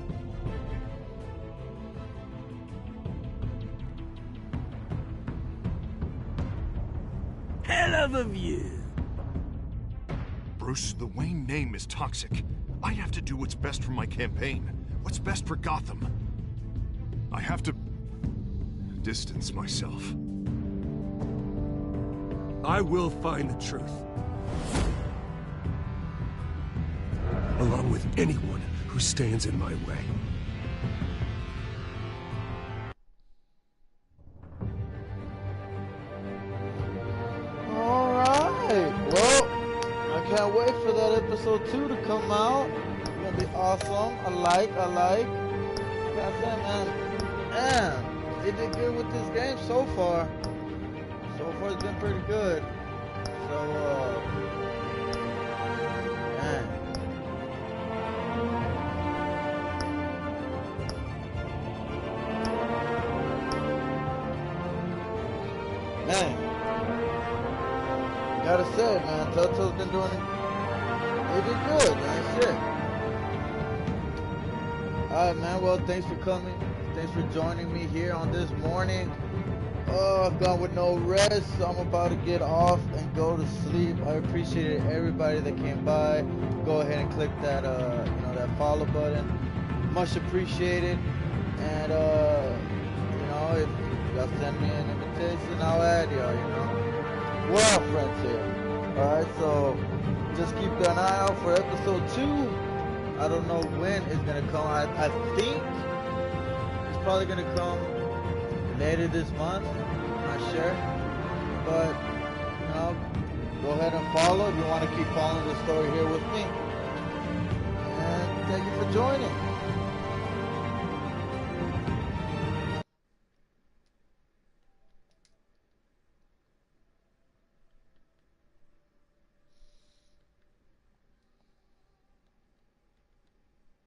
Hell of a view. Bruce, the Wayne name is toxic. I have to do what's best for my campaign. What's best for Gotham. I have to distance myself. I will find the truth. Along with anyone who stands in my way. Alright, well, I can't wait for that episode 2 to come out. It's gonna be awesome. I like. Like I said, man, they did good with this game so far. So far it's been pretty good. So, man. Man, gotta say, man, Telltale's been doing it. They did good, man. Shit. Alright, man. Well, thanks for coming. Thanks for joining me here on this morning. I've gone with no rest, so I'm about to get off and go to sleep. I appreciate everybody that came by. Go ahead and click that, that follow button. Much appreciated. And, if y'all send me an invitation, I'll add y'all, We're all friends here. Alright, so just keep an eye out for episode 2. I don't know when it's gonna come. I think it's probably gonna come later this month. I'm not sure. But, go ahead and follow if you want to keep following the story here with me. And thank you for joining.